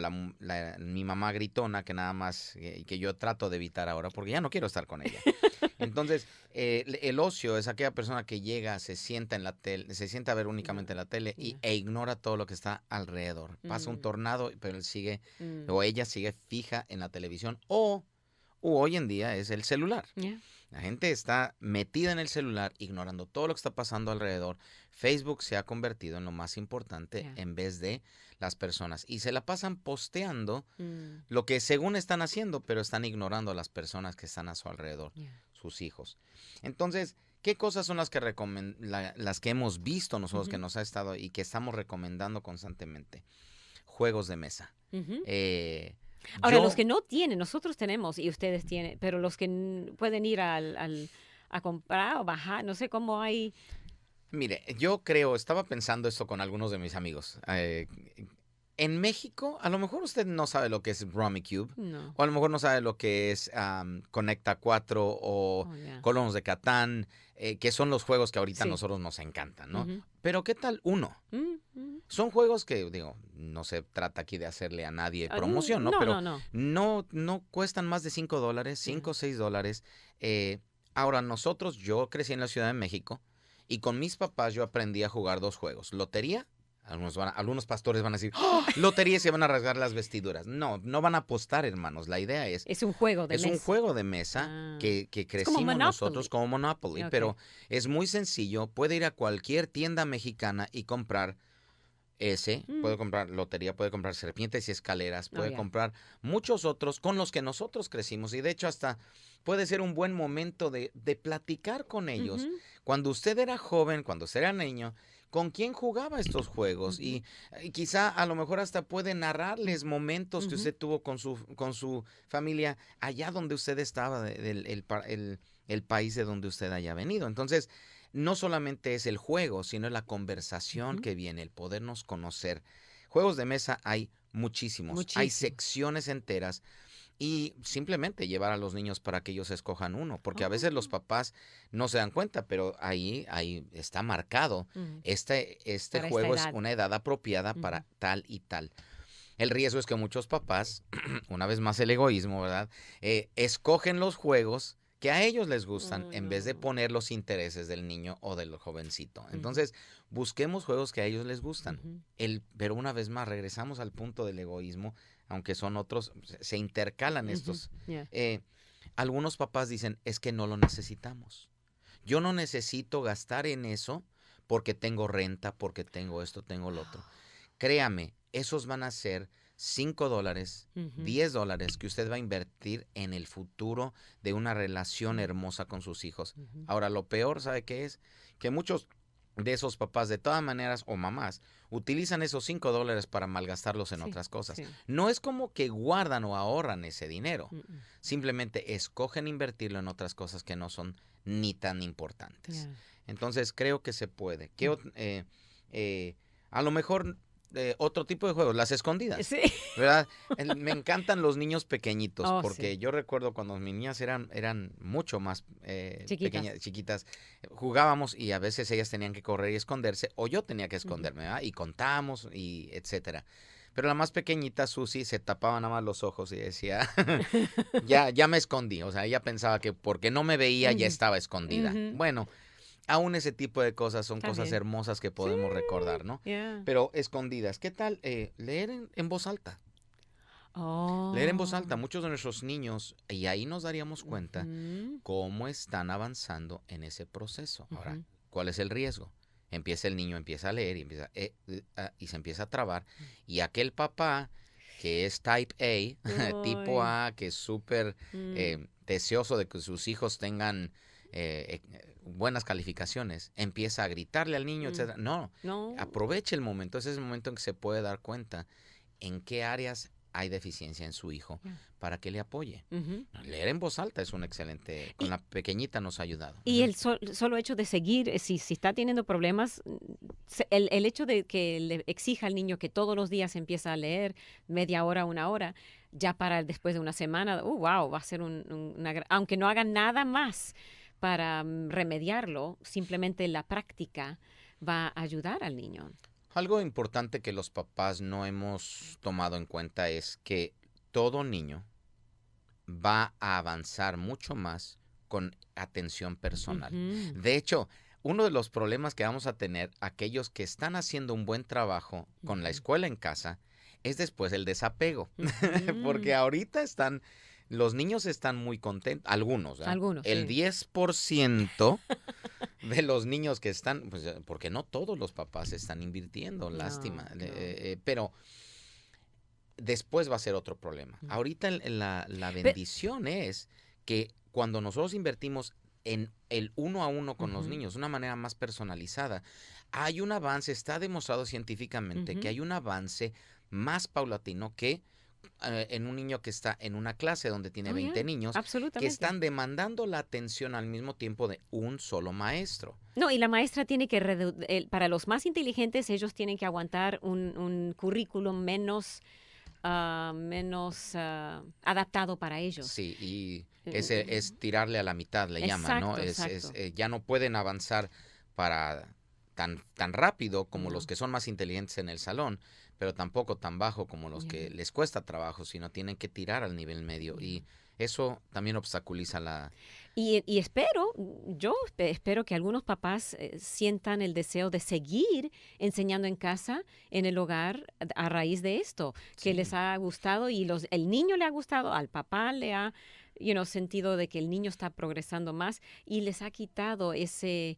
mi mamá gritona, que nada más, que yo trato de evitar ahora porque ya no quiero estar con ella. Entonces, el ocio es aquella persona que llega, se sienta en la tele, se sienta a ver únicamente la tele e ignora todo lo que está alrededor. Pasa un tornado, pero él sigue o ella sigue fija en la televisión, o hoy en día es el celular. La gente está metida en el celular, ignorando todo lo que está pasando alrededor. Facebook se ha convertido en lo más importante en vez de las personas. Y se la pasan posteando lo que según están haciendo, pero están ignorando a las personas que están a su alrededor, sus hijos. Entonces, ¿Qué cosas son las que las que hemos visto nosotros que Ujú. nos ha estado y que estamos recomendando constantemente? Juegos de mesa. Ujú. Ahora, los Yo, que no tienen, nosotros tenemos y ustedes tienen, pero los que pueden ir a comprar o bajar, no sé cómo hay. mire, estaba pensando esto con algunos de mis amigos. En México, a lo mejor usted no sabe lo que es Rummy Cube, No. o a lo mejor no sabe lo que es Conecta 4 o Oh, ya. Colonos de Catán, que son los juegos que ahorita a Sí. nosotros nos encantan, ¿no? Ujú. Pero ¿qué tal uno? Mm. Son juegos que, digo, no se trata aquí de hacerle a nadie Ah, promoción, ¿no? no, Pero no. no cuestan más de $5, $5 o $6. Ahora, yo crecí en la Ciudad de México y con mis papás yo aprendí a jugar 2 juegos. Lotería. Algunos pastores van a decir, ¡oh! Lotería, y se van a rasgar las vestiduras. No van a apostar, hermanos. La idea Es un juego de es un mesa. juego de mesa Ah. que como crecimos Monopoly. nosotros como Monopoly, Ok. pero es muy sencillo. Puede ir a cualquier tienda mexicana y comprar puede comprar lotería, puede comprar serpientes y escaleras, Oh, puede ya. comprar muchos otros con los que nosotros crecimos y de hecho hasta puede ser un buen momento de platicar con ellos. Ujú. Cuando usted era joven, cuando usted era niño, ¿con quién jugaba estos juegos? Ujú. Y quizá a lo mejor hasta puede narrarles momentos que Ujú. usted tuvo con su familia allá donde usted estaba, el país de donde usted haya venido. Entonces, no solamente es el juego, sino la conversación Ujú. que viene, el podernos conocer. Juegos de mesa hay muchísimos, hay Muchísimo. secciones enteras y simplemente llevar a los niños para que ellos escojan uno, porque a veces los Oh. papás no se dan cuenta, pero ahí está marcado. Ujú. Este Para esta juego es edad. una edad apropiada Ujú. para tal y tal. El riesgo es que muchos papás, una vez más el egoísmo, ¿verdad? Escogen los juegos que a ellos les gustan Oh, en vez de no. poner los intereses del niño o del jovencito. Ujú. Entonces, busquemos juegos que a ellos les gustan. Ujú. Pero una vez más, regresamos al punto del egoísmo, aunque son otros, se intercalan Ujú. estos. Ya. Algunos papás dicen, es que no lo necesitamos. Yo no necesito gastar en eso porque tengo renta, porque tengo esto, tengo lo otro. Créame, esos van a ser $5, Ujú. $10 que usted va a invertir en el futuro de una relación Ujú. hermosa con sus hijos. Ujú. Ahora, lo peor, ¿sabe qué es? Que muchos de esos papás, de todas maneras, o mamás, utilizan esos $5 para malgastarlos en Sí, otras cosas. sí. No es como que guardan o ahorran ese dinero. Mm. Simplemente escogen invertirlo en otras cosas que no son ni tan importantes. Ya. Entonces, creo que se puede. A lo mejor otro tipo de juegos, las escondidas, Sí. ¿verdad? Me encantan los niños pequeñitos, Oh, porque sí. yo recuerdo cuando mis niñas eran mucho más Chiquitas. chiquitas, jugábamos y a veces ellas tenían que correr y esconderse, o yo tenía que esconderme, ¿verdad? Y contábamos y etcétera. Pero la más pequeñita, Susi, se tapaba nada más los ojos y decía, ya me escondí. O sea, ella pensaba que porque no me veía ya Ujú. estaba escondida. Ujú. Bueno, aún ese tipo de cosas son Está cosas bien. hermosas que podemos recordar, ¿no? Ya. Pero escondidas. ¿Qué tal leer en voz alta? Leer en voz alta. Oh. Muchos de nuestros niños, y ahí nos daríamos cuenta Ujú. cómo están avanzando en ese proceso. Ahora, Ujú. ¿cuál es el riesgo? El niño empieza a leer y se empieza a trabar. Y aquel papá que es type A, tipo Ay. A, que es súper Mm. deseoso de que sus hijos tengan buenas calificaciones, empieza a gritarle al niño, Mm. etcétera. No, No. aproveche el momento. Ese es el momento en que se puede dar cuenta en qué áreas hay deficiencia en su hijo Ya. para que le apoye. Ujú. Leer en voz alta es un excelente, con Y- la pequeñita nos ha ayudado. Y Ujú. el solo hecho de seguir, si está teniendo problemas, el hecho de que le exija al niño que todos los días empieza a leer media hora, una hora, ya para después de una semana, wow, va a ser aunque no haga nada más para remediarlo, simplemente la práctica va a ayudar al niño. Algo importante que los papás no hemos tomado en cuenta es que todo niño va a avanzar mucho más con atención personal. Ujú. De hecho, uno de los problemas que vamos a tener aquellos que están haciendo un buen trabajo con la Ujú. escuela en casa es después el desapego. Ujú. Porque ahorita los niños están muy contentos, algunos, ¿verdad? Algunos, El sí. 10% de los niños que están, pues porque no todos los papás están invirtiendo, No, lástima, no. pero después va a ser otro problema. Mm. Ahorita la bendición es que cuando nosotros invertimos en el uno a uno con los Ujú. niños, una manera más personalizada. Hay un avance, está demostrado científicamente que Ujú. hay un avance más paulatino que en un niño que está en una clase donde tiene Oh, 20 yeah, niños que absolutamente. están demandando la atención al mismo tiempo de un solo maestro. No, y la maestra tiene que, para los más inteligentes, ellos tienen que aguantar un currículum menos adaptado para ellos. Sí, y ese Mm, es tirarle a la mitad, le llaman, ¿no? Exacto, exacto. Ya no pueden avanzar para tan rápido como los No. que son más inteligentes en el salón, pero tampoco tan bajo como los que Yeah. les cuesta trabajo, sino tienen que tirar al nivel medio. Y eso también obstaculiza la... Y espero, espero que algunos papás sientan el deseo de seguir enseñando en casa, en el hogar, a raíz de esto, que les Sí, ha gustado y el niño le ha gustado, al papá le ha sentido de que el niño está progresando más y les ha quitado ese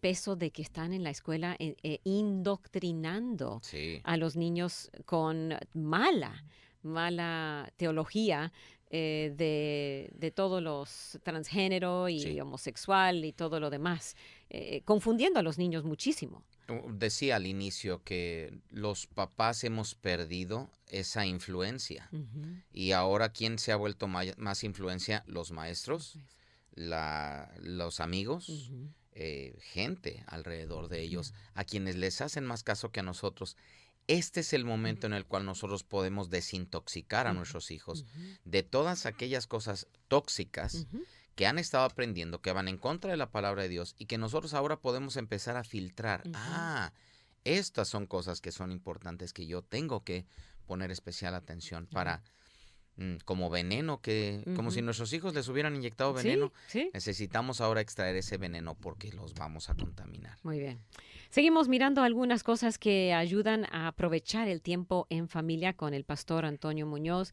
peso de que están en la escuela indoctrinando sí, a los niños con mala teología de todos los transgénero y sí. homosexual y todo lo demás, confundiendo a los niños muchísimo. Decía al inicio que los papás hemos perdido esa influencia. Ujú. Y ahora, ¿quién se ha vuelto más influencia? Los maestros, los amigos, Ujú. gente alrededor de ellos, a quienes les hacen más caso que a nosotros. Este es el momento en el cual nosotros podemos desintoxicar a Ujú. nuestros hijos Ujú. de todas aquellas cosas tóxicas Ujú. que han estado aprendiendo, que van en contra de la palabra de Dios y que nosotros ahora podemos empezar a filtrar. Ujú. Estas son cosas que son importantes que yo tengo que poner especial atención para como veneno, como si Ujú. nuestros hijos les hubieran inyectado Sí, veneno. sí. Necesitamos ahora extraer ese veneno porque los vamos a contaminar. Muy bien. Seguimos mirando algunas cosas que ayudan a aprovechar el tiempo en familia con el pastor Antonio Muñoz.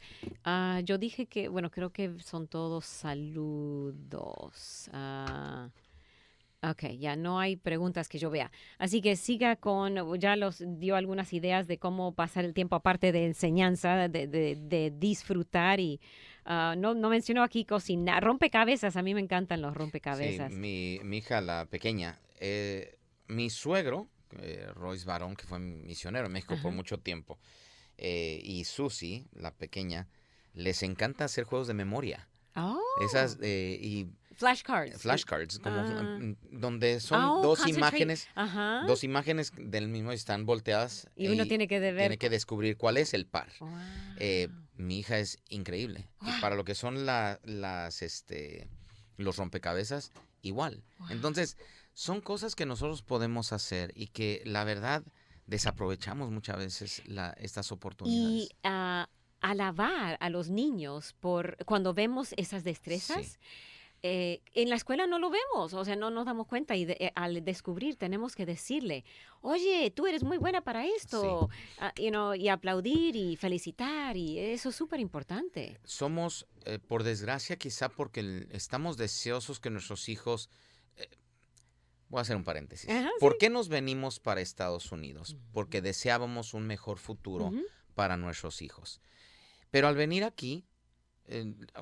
Yo dije que, bueno, creo que son todos saludos. Ok, ya no hay preguntas que yo vea. Así que siga ya los dio algunas ideas de cómo pasar el tiempo aparte de enseñanza, de disfrutar y no mencionó aquí cocinar, rompecabezas, a mí me encantan los Sí, rompecabezas. mi hija, la pequeña, mi suegro, Royce Barón, que fue misionero en México por Ajá. mucho tiempo, y Susie, la pequeña, les encanta hacer juegos de memoria. Oh, Y flashcards. flashcards, como Ah, donde son concentrate. Ajá. dos imágenes del mismo y están volteadas Y uno y tiene que tiene ver. que descubrir cuál es el par. Wow. Mi hija es increíble. Y Wow. para lo que son los rompecabezas, igual. Wow. Entonces, son cosas que nosotros podemos hacer y que la verdad desaprovechamos muchas veces estas Y oportunidades. alabar a los niños por cuando vemos esas Sí, destrezas. En la escuela no lo vemos, o sea, no nos damos cuenta y al descubrir tenemos que decirle, oye, tú eres muy buena para sí. esto, y aplaudir y felicitar y eso es súper importante. Somos, por desgracia, quizá porque estamos deseosos que nuestros hijos... Voy a hacer un paréntesis. Ajá, ¿Por sí. qué nos venimos para Estados Unidos? Porque deseábamos un mejor futuro Ujú. para nuestros hijos. Pero al venir aquí,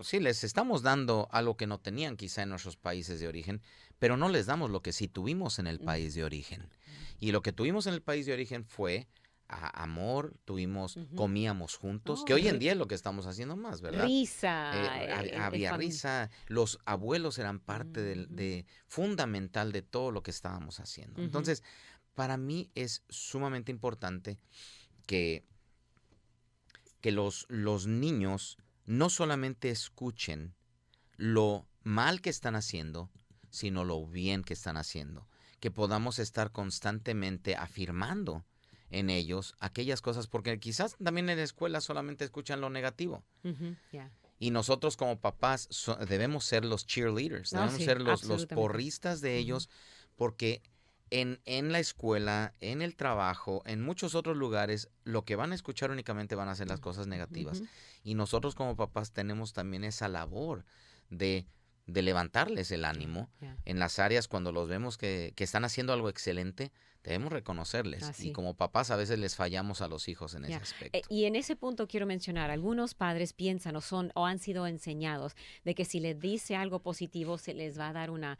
sí, les estamos dando algo que no tenían quizá en nuestros países de origen, pero no les damos lo que sí tuvimos en el país de origen. Y lo que tuvimos en el país de origen fue amor, Ujú. comíamos juntos, Oh, que hoy en día es lo que estamos haciendo más, ¿verdad? risa, Había risa, los abuelos eran parte Ujú. fundamental de todo lo que estábamos haciendo. Ujú. Entonces, para mí es sumamente importante que, que los niños no solamente escuchen lo mal que están haciendo, sino lo bien que están haciendo. Que podamos estar constantemente afirmando en ellos aquellas cosas, porque quizás también en la escuela solamente escuchan lo negativo. Ujú, ya. Y nosotros como papás debemos ser los cheerleaders, No, debemos sí, ser los absolutamente. porristas de Ujú. ellos, porque en la escuela, en el trabajo, en muchos otros lugares, lo que van a escuchar únicamente van a ser las cosas negativas. Ujú. Y nosotros como papás tenemos también esa labor de levantarles el ánimo Ya. en las áreas cuando los vemos que están haciendo algo excelente, debemos reconocerles. Así. Y como papás a veces les fallamos a los hijos en ese aspecto. Y en ese punto quiero mencionar, algunos padres piensan o han sido enseñados de que si les dice algo positivo se les va a dar una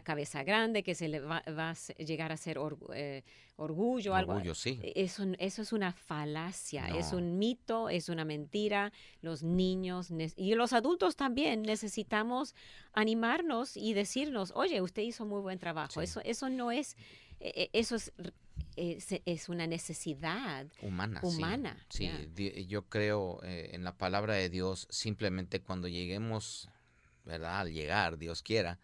cabeza grande, que se les va a llegar a ser orgullo, algo. Orgullo, sí. Eso es una falacia, es No. un mito, es una mentira. Los niños y los adultos también necesitamos animarnos y decirnos, oye, usted hizo muy buen trabajo. Sí. Eso no es, eso es una necesidad Humana. Sí, ya. Yo creo en la palabra de Dios, simplemente cuando lleguemos, ¿verdad? Al llegar, Dios quiera,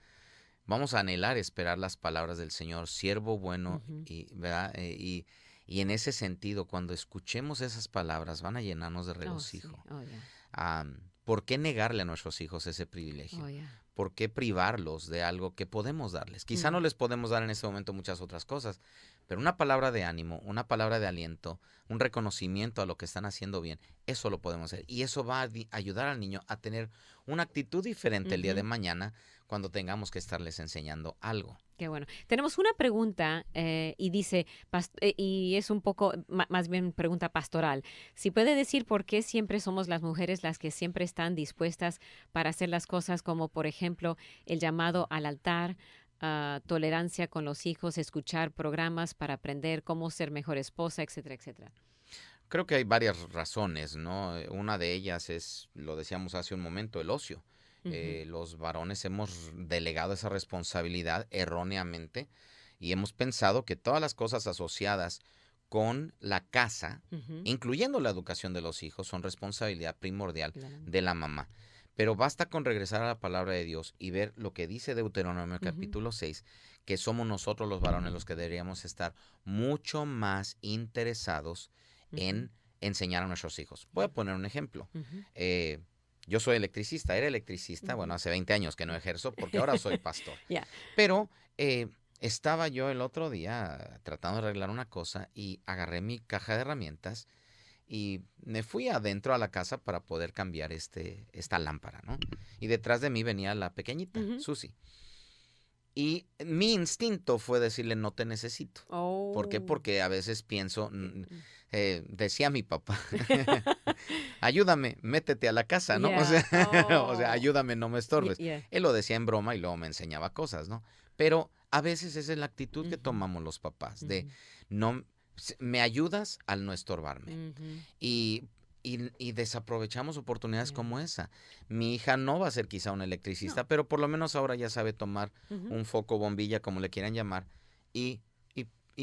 vamos a anhelar esperar las palabras del Señor, siervo bueno, Ujú. ¿verdad? Y en ese sentido, cuando escuchemos esas palabras, van a llenarnos de Oh, sí. regocijo. Oh, ya. ¿Por qué negarle a nuestros hijos ese privilegio? Oh, ya. ¿Por qué privarlos de algo que podemos darles? Quizá no les podemos dar en este momento muchas otras cosas, pero una palabra de ánimo, una palabra de aliento, un reconocimiento a lo que están haciendo bien, eso lo podemos hacer. Y eso va a ayudar al niño a tener una actitud diferente el día de Ujú. mañana cuando tengamos que estarles enseñando algo. Qué bueno. Tenemos una pregunta y dice, y es un poco, más bien pregunta pastoral. Si puede decir por qué siempre somos las mujeres las que siempre están dispuestas para hacer las cosas como, por ejemplo, el llamado al altar, tolerancia con los hijos, escuchar programas para aprender cómo ser mejor esposa, etcétera, etcétera. Creo que hay varias razones, ¿no? Una de ellas es, lo decíamos hace un momento, el ocio. Ujú. Los varones hemos delegado esa responsabilidad erróneamente y hemos pensado que todas las cosas asociadas con la casa, Ujú. incluyendo la educación de los hijos, son responsabilidad primordial Claro. de la mamá. Pero basta con regresar a la palabra de Dios y ver lo que dice Deuteronomio Ujú. capítulo 6, que somos nosotros los varones los que deberíamos estar mucho más interesados en enseñar a nuestros hijos. Voy a poner un ejemplo. Ujú. Yo soy electricista, era electricista, Ujú. bueno, hace 20 años que no ejerzo porque ahora soy pastor. Ya. Pero estaba yo el otro día tratando de arreglar una cosa y agarré mi caja de herramientas y me fui adentro a la casa para poder cambiar esta lámpara, ¿no? Y detrás de mí venía la pequeñita, Ujú. Susi. Y mi instinto fue decirle, no te necesito. ¿Por qué? Oh. Porque a veces pienso, decía mi papá, ayúdame, métete a la casa, ¿no? O sea, Yeah. o sea, Oh. ayúdame, no me estorbes. Yeah. Él lo decía en broma y luego me enseñaba cosas, ¿no? Pero a veces esa es la actitud que Ujú. tomamos los papás, de Ujú. no, me ayudas al no estorbarme. Ujú. Y desaprovechamos oportunidades Yeah. como esa. Mi hija no va a ser quizá una electricista, No. pero por lo menos ahora ya sabe tomar Ujú. un foco bombilla, como le quieran llamar, y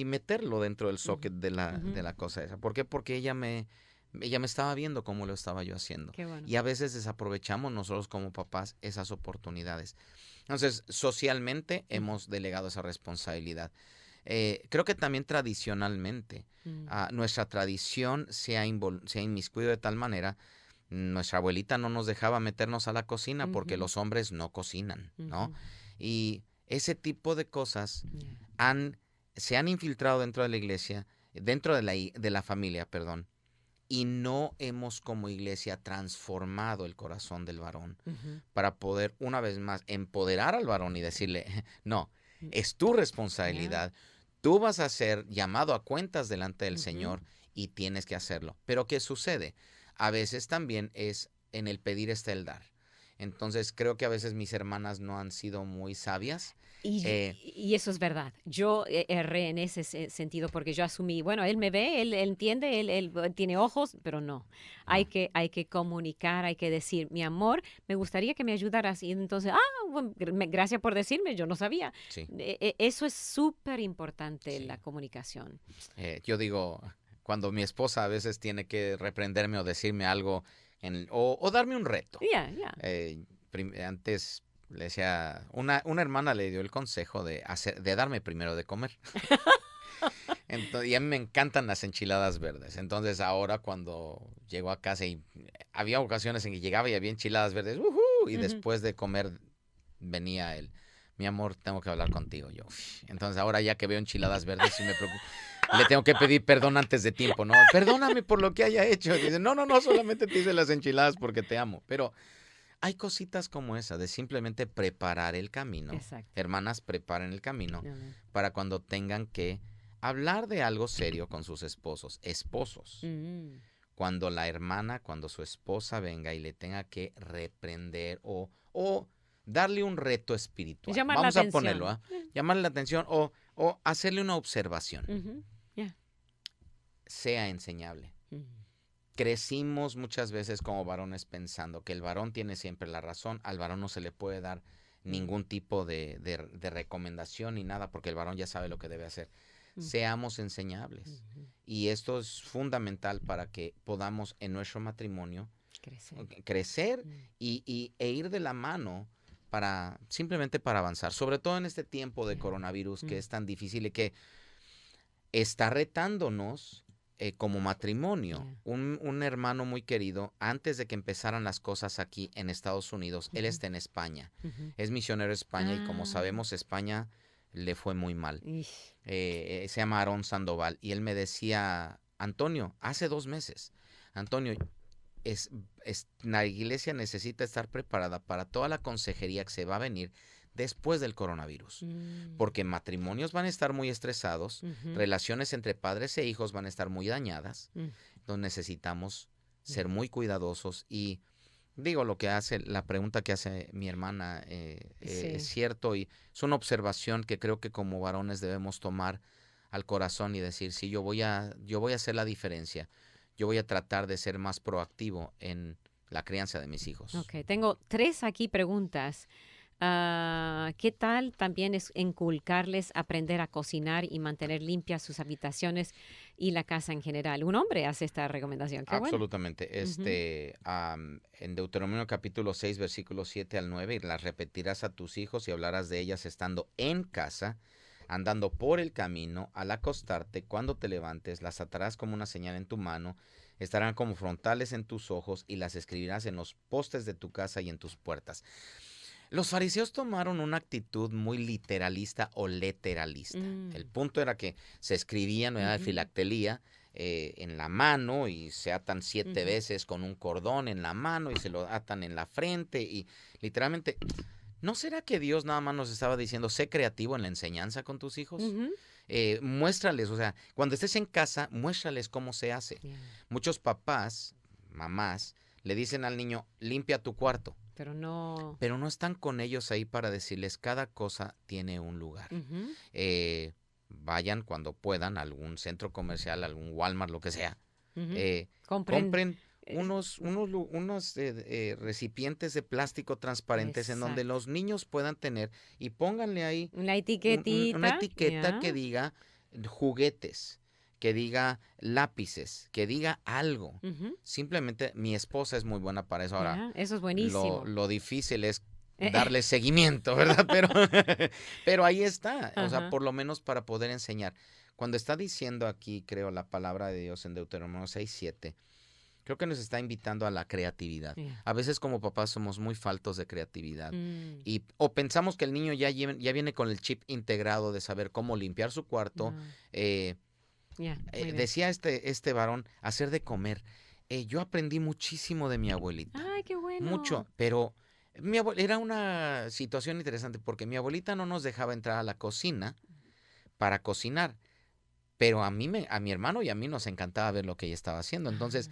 meterlo dentro del socket de Ujú. la cosa esa. ¿Por qué? Porque ella me estaba viendo cómo lo estaba yo haciendo. Qué bueno. Y a veces desaprovechamos nosotros como papás esas oportunidades. Entonces, socialmente hemos delegado esa responsabilidad. Creo que también tradicionalmente Mm. nuestra tradición se ha inmiscuido de tal manera. Nuestra abuelita no nos dejaba meternos a la cocina porque Ujú. los hombres no cocinan, ¿no? Ujú. Y ese tipo de cosas Yeah. se han infiltrado dentro de la iglesia, dentro de la familia, perdón, y no hemos como iglesia transformado el corazón del varón Ujú. para poder una vez más empoderar al varón y decirle, no, es tu responsabilidad, tú vas a ser llamado a cuentas delante del Ujú. Señor y tienes que hacerlo. Pero ¿qué sucede? A veces también es en el pedir está el dar. Entonces creo que a veces mis hermanas no han sido muy sabias. Y eso es verdad. Yo erré en ese sentido porque yo asumí, bueno, él me ve, él entiende, él tiene ojos, pero no. Hay que comunicar, hay que decir, mi amor, me gustaría que me ayudaras. Y entonces, bueno, gracias por decirme, yo no sabía. Sí. Eso es súper importante, Sí. la comunicación. Yo digo, cuando mi esposa a veces tiene que reprenderme o decirme algo o darme un reto. Ya. Antes le decía, una hermana le dio el consejo de darme primero de comer. Entonces, y a mí me encantan las enchiladas verdes. Entonces ahora cuando llego a casa y había ocasiones en que llegaba y había enchiladas verdes, y después de comer venía mi amor, tengo que hablar contigo. Yo, entonces ahora ya que veo enchiladas verdes sí me preocupo. Le tengo que pedir perdón antes de tiempo, ¿no? Perdóname por lo que haya hecho. Dice, no, solamente te hice las enchiladas porque te amo. Pero hay cositas como esa, de simplemente preparar el camino. Exacto. Hermanas, preparen el camino Amén. para cuando tengan que hablar de algo serio con sus esposos. Cuando su esposa venga y le tenga que reprender o darle un reto espiritual. Llamar Vamos la a atención. ponerlo, llamarle la atención o hacerle una observación. Sea enseñable. Crecimos muchas veces como varones pensando que el varón tiene siempre la razón, al varón no se le puede dar ningún tipo de recomendación ni nada porque el varón ya sabe lo que debe hacer. Seamos enseñables. Y esto es fundamental para que podamos en nuestro matrimonio crecer e ir de la mano simplemente para avanzar. Sobre todo en este tiempo de coronavirus que es tan difícil y que está retándonos como matrimonio. Un hermano muy querido, antes de que empezaran las cosas aquí en Estados Unidos, él está en España. Es misionero en España y como sabemos, España le fue muy mal. Se llama Aarón Sandoval y él me decía, Antonio, hace 2 meses, Antonio, la iglesia necesita estar preparada para toda la consejería que se va a venir después del coronavirus, porque matrimonios van a estar muy estresados, relaciones entre padres e hijos van a estar muy dañadas, entonces necesitamos ser muy cuidadosos y digo la pregunta que hace mi hermana es cierto y es una observación que creo que como varones debemos tomar al corazón y decir, sí, yo voy a hacer la diferencia, yo voy a tratar de ser más proactivo en la crianza de mis hijos. Ok, tengo 3 aquí preguntas. ¿Qué tal también es inculcarles aprender a cocinar y mantener limpias sus habitaciones y la casa en general? Un hombre hace esta recomendación. Qué Absolutamente. Bueno. En Deuteronomio capítulo 6, versículos 7 al 9, y las repetirás a tus hijos y hablarás de ellas estando en casa, andando por el camino, al acostarte, cuando te levantes, las atarás como una señal en tu mano, estarán como frontales en tus ojos y las escribirás en los postes de tu casa y en tus puertas. Los fariseos tomaron una actitud muy literalista o leteralista. El punto era que se escribían, ¿verdad? Filactelía en la mano y se atan 7 veces con un cordón en la mano y se lo atan en la frente y literalmente, ¿no será que Dios nada más nos estaba diciendo, sé creativo en la enseñanza con tus hijos? Muéstrales, o sea, cuando estés en casa, muéstrales cómo se hace. Muchos papás, mamás, le dicen al niño, limpia tu cuarto. Pero no están con ellos ahí para decirles cada cosa tiene un lugar. Vayan cuando puedan a algún centro comercial, algún Walmart, lo que sea. Compren unos recipientes de plástico transparentes en donde los niños puedan tener y pónganle ahí una etiquetita. Una etiqueta que diga juguetes, que diga lápices, que diga algo. Simplemente mi esposa es muy buena para eso. Ahora, eso es buenísimo. Lo difícil es darle seguimiento, ¿verdad? Pero ahí está, o sea, por lo menos para poder enseñar. Cuando está diciendo aquí, creo, la palabra de Dios en Deuteronomio 6:7, creo que nos está invitando a la creatividad. A veces como papás somos muy faltos de creatividad o pensamos que el niño ya viene con el chip integrado de saber cómo limpiar su cuarto. Decía este varón, hacer de comer. Yo aprendí muchísimo de mi abuelita. ¡Ay, qué bueno! Mucho, pero era una situación interesante porque mi abuelita no nos dejaba entrar a la cocina para cocinar, pero a mi hermano y a mí nos encantaba ver lo que ella estaba haciendo. Entonces,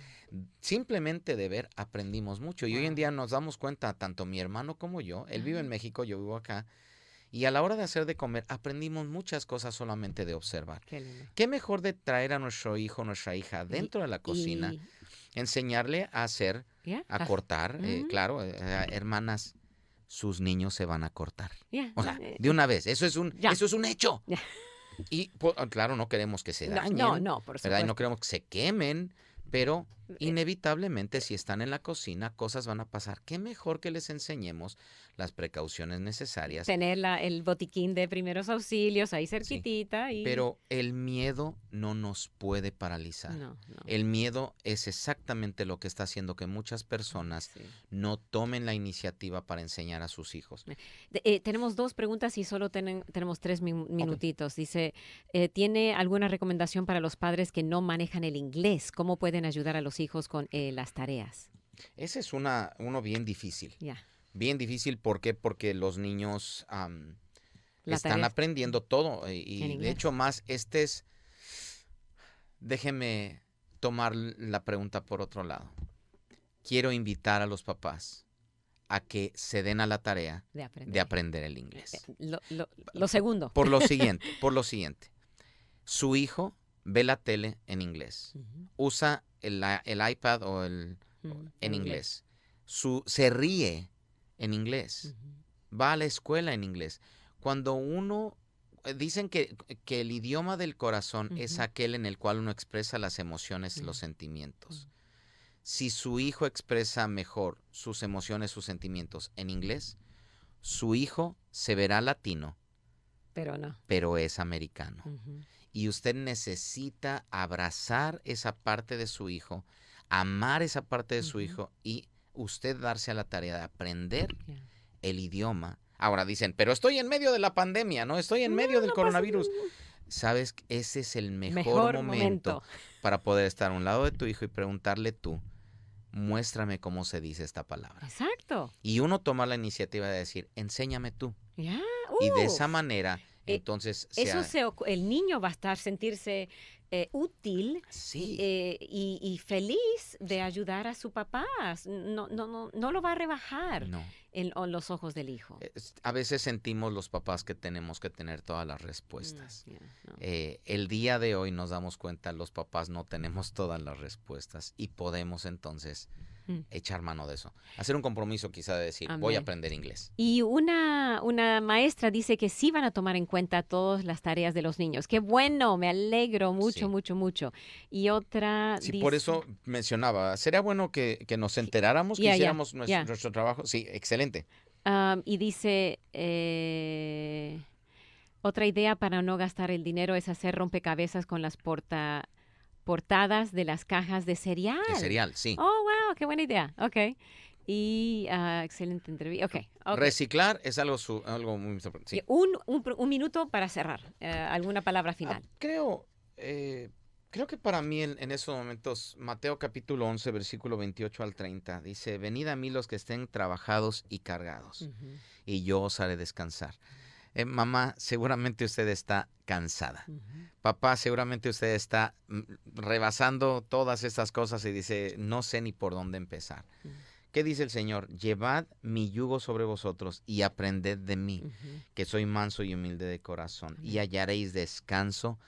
simplemente de ver aprendimos mucho. Y hoy en día nos damos cuenta, tanto mi hermano como yo, él vive en México, yo vivo acá, y a la hora de hacer de comer aprendimos muchas cosas solamente de observar. Qué mejor de traer a nuestro hijo, nuestra hija dentro de la cocina, enseñarle a hacer, a cortar. Claro, hermanas, sus niños se van a cortar. O sea, de una vez, eso es un hecho. Y claro, no queremos que se dañen, no, por supuesto. ¿verdad? Y no queremos que se quemen, pero inevitablemente si están en la cocina, cosas van a pasar. Qué mejor que les enseñemos las precauciones necesarias. Tener el botiquín de primeros auxilios ahí cerquitita. Sí, pero el miedo no nos puede paralizar. No. El miedo es exactamente lo que está haciendo que muchas personas no tomen la iniciativa para enseñar a sus hijos. Tenemos 2 preguntas y solo tenemos 3 minutitos. Dice, ¿tiene alguna recomendación para los padres que no manejan el inglés? ¿Cómo pueden ayudar a los hijos con las tareas? Ese es uno bien difícil. Bien difícil, ¿por qué? Porque los niños están aprendiendo todo y de hecho más este es Déjeme tomar la pregunta por otro lado. Quiero invitar a los papás a que se den a la tarea de aprender el inglés. Lo segundo. Por lo siguiente. Su hijo ve la tele en inglés. Usa el iPad o en inglés. Se ríe en inglés. Va a la escuela en inglés. Cuando uno... Dicen que el idioma del corazón es aquel en el cual uno expresa las emociones, los sentimientos. Si su hijo expresa mejor sus emociones, sus sentimientos en inglés, su hijo se verá latino, pero es americano. Y usted necesita abrazar esa parte de su hijo, amar esa parte de su hijo y usted darse a la tarea de aprender el idioma. Ahora dicen, pero estoy en medio de la pandemia, ¿no? Estoy en medio del coronavirus. ¿Sabes? Ese es el mejor momento para poder estar a un lado de tu hijo y preguntarle tú, muéstrame cómo se dice esta palabra. Exacto. Y uno toma la iniciativa de decir, enséñame tú. Y de esa manera, entonces... el niño va a sentirse útil y feliz de ayudar a su papá. No lo va a rebajar en los ojos del hijo. A veces sentimos los papás que tenemos que tener todas las respuestas. El día de hoy nos damos cuenta, los papás no tenemos todas las respuestas y podemos entonces echar mano de eso. Hacer un compromiso quizá de decir, voy a aprender inglés. Y una maestra dice que sí van a tomar en cuenta todas las tareas de los niños. ¡Qué bueno! Me alegro mucho, mucho. Y otra Sí, dice... por eso mencionaba, sería bueno que nos enteráramos, que hiciéramos nuestro trabajo. Sí, excelente. Y dice, otra idea para no gastar el dinero es hacer rompecabezas con las portadas de las cajas de cereal. De cereal, sí. Oh, wow, qué buena idea. Ok. Y excelente entrevista. Okay. Reciclar es algo muy importante. Sí. Un minuto para cerrar. ¿Alguna palabra final? Creo que para mí en esos momentos, Mateo capítulo 11, versículo 28 al 30, dice, venid a mí los que estén trabajados y cargados, y yo os haré descansar. Mamá, seguramente usted está cansada. Papá, seguramente usted está rebasando todas estas cosas y dice, no sé ni por dónde empezar. ¿Qué dice el Señor? Llevad mi yugo sobre vosotros y aprended de mí, que soy manso y humilde de corazón, y hallaréis descanso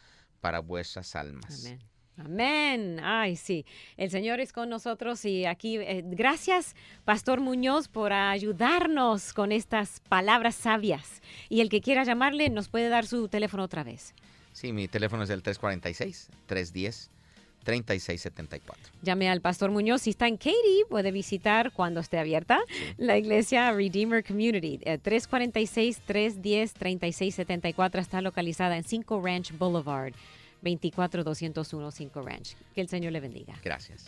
para vuestras almas. Amén. Amén. Ay, sí. El Señor es con nosotros y aquí, gracias, Pastor Muñoz, por ayudarnos con estas palabras sabias. Y el que quiera llamarle, nos puede dar su teléfono otra vez. Sí, mi teléfono es el 346-310-3674. Llame al Pastor Muñoz. Si está en Katy, puede visitar cuando esté abierta la iglesia Redeemer Community. 346-310-3674 está localizada en 5 Ranch Boulevard. 24201 5 Ranch. Que el Señor le bendiga. Gracias.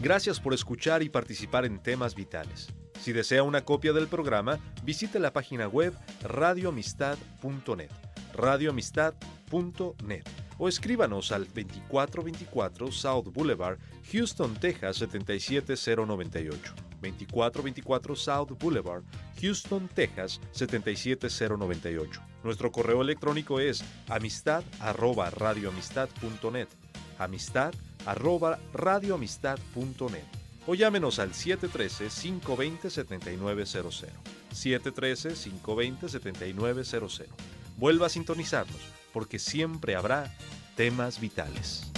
Gracias por escuchar y participar en Temas Vitales. Si desea una copia del programa, visite la página web radioamistad.net, radioamistad.net, o escríbanos al 2424 South Boulevard, Houston, Texas 77098. 2424 South Boulevard, Houston, Texas 77098. Nuestro correo electrónico es amistad@radioamistad.net, amistad@radioamistad.net, o llámenos al 713-520-7900, 713-520-7900. Vuelva a sintonizarnos, porque siempre habrá temas vitales.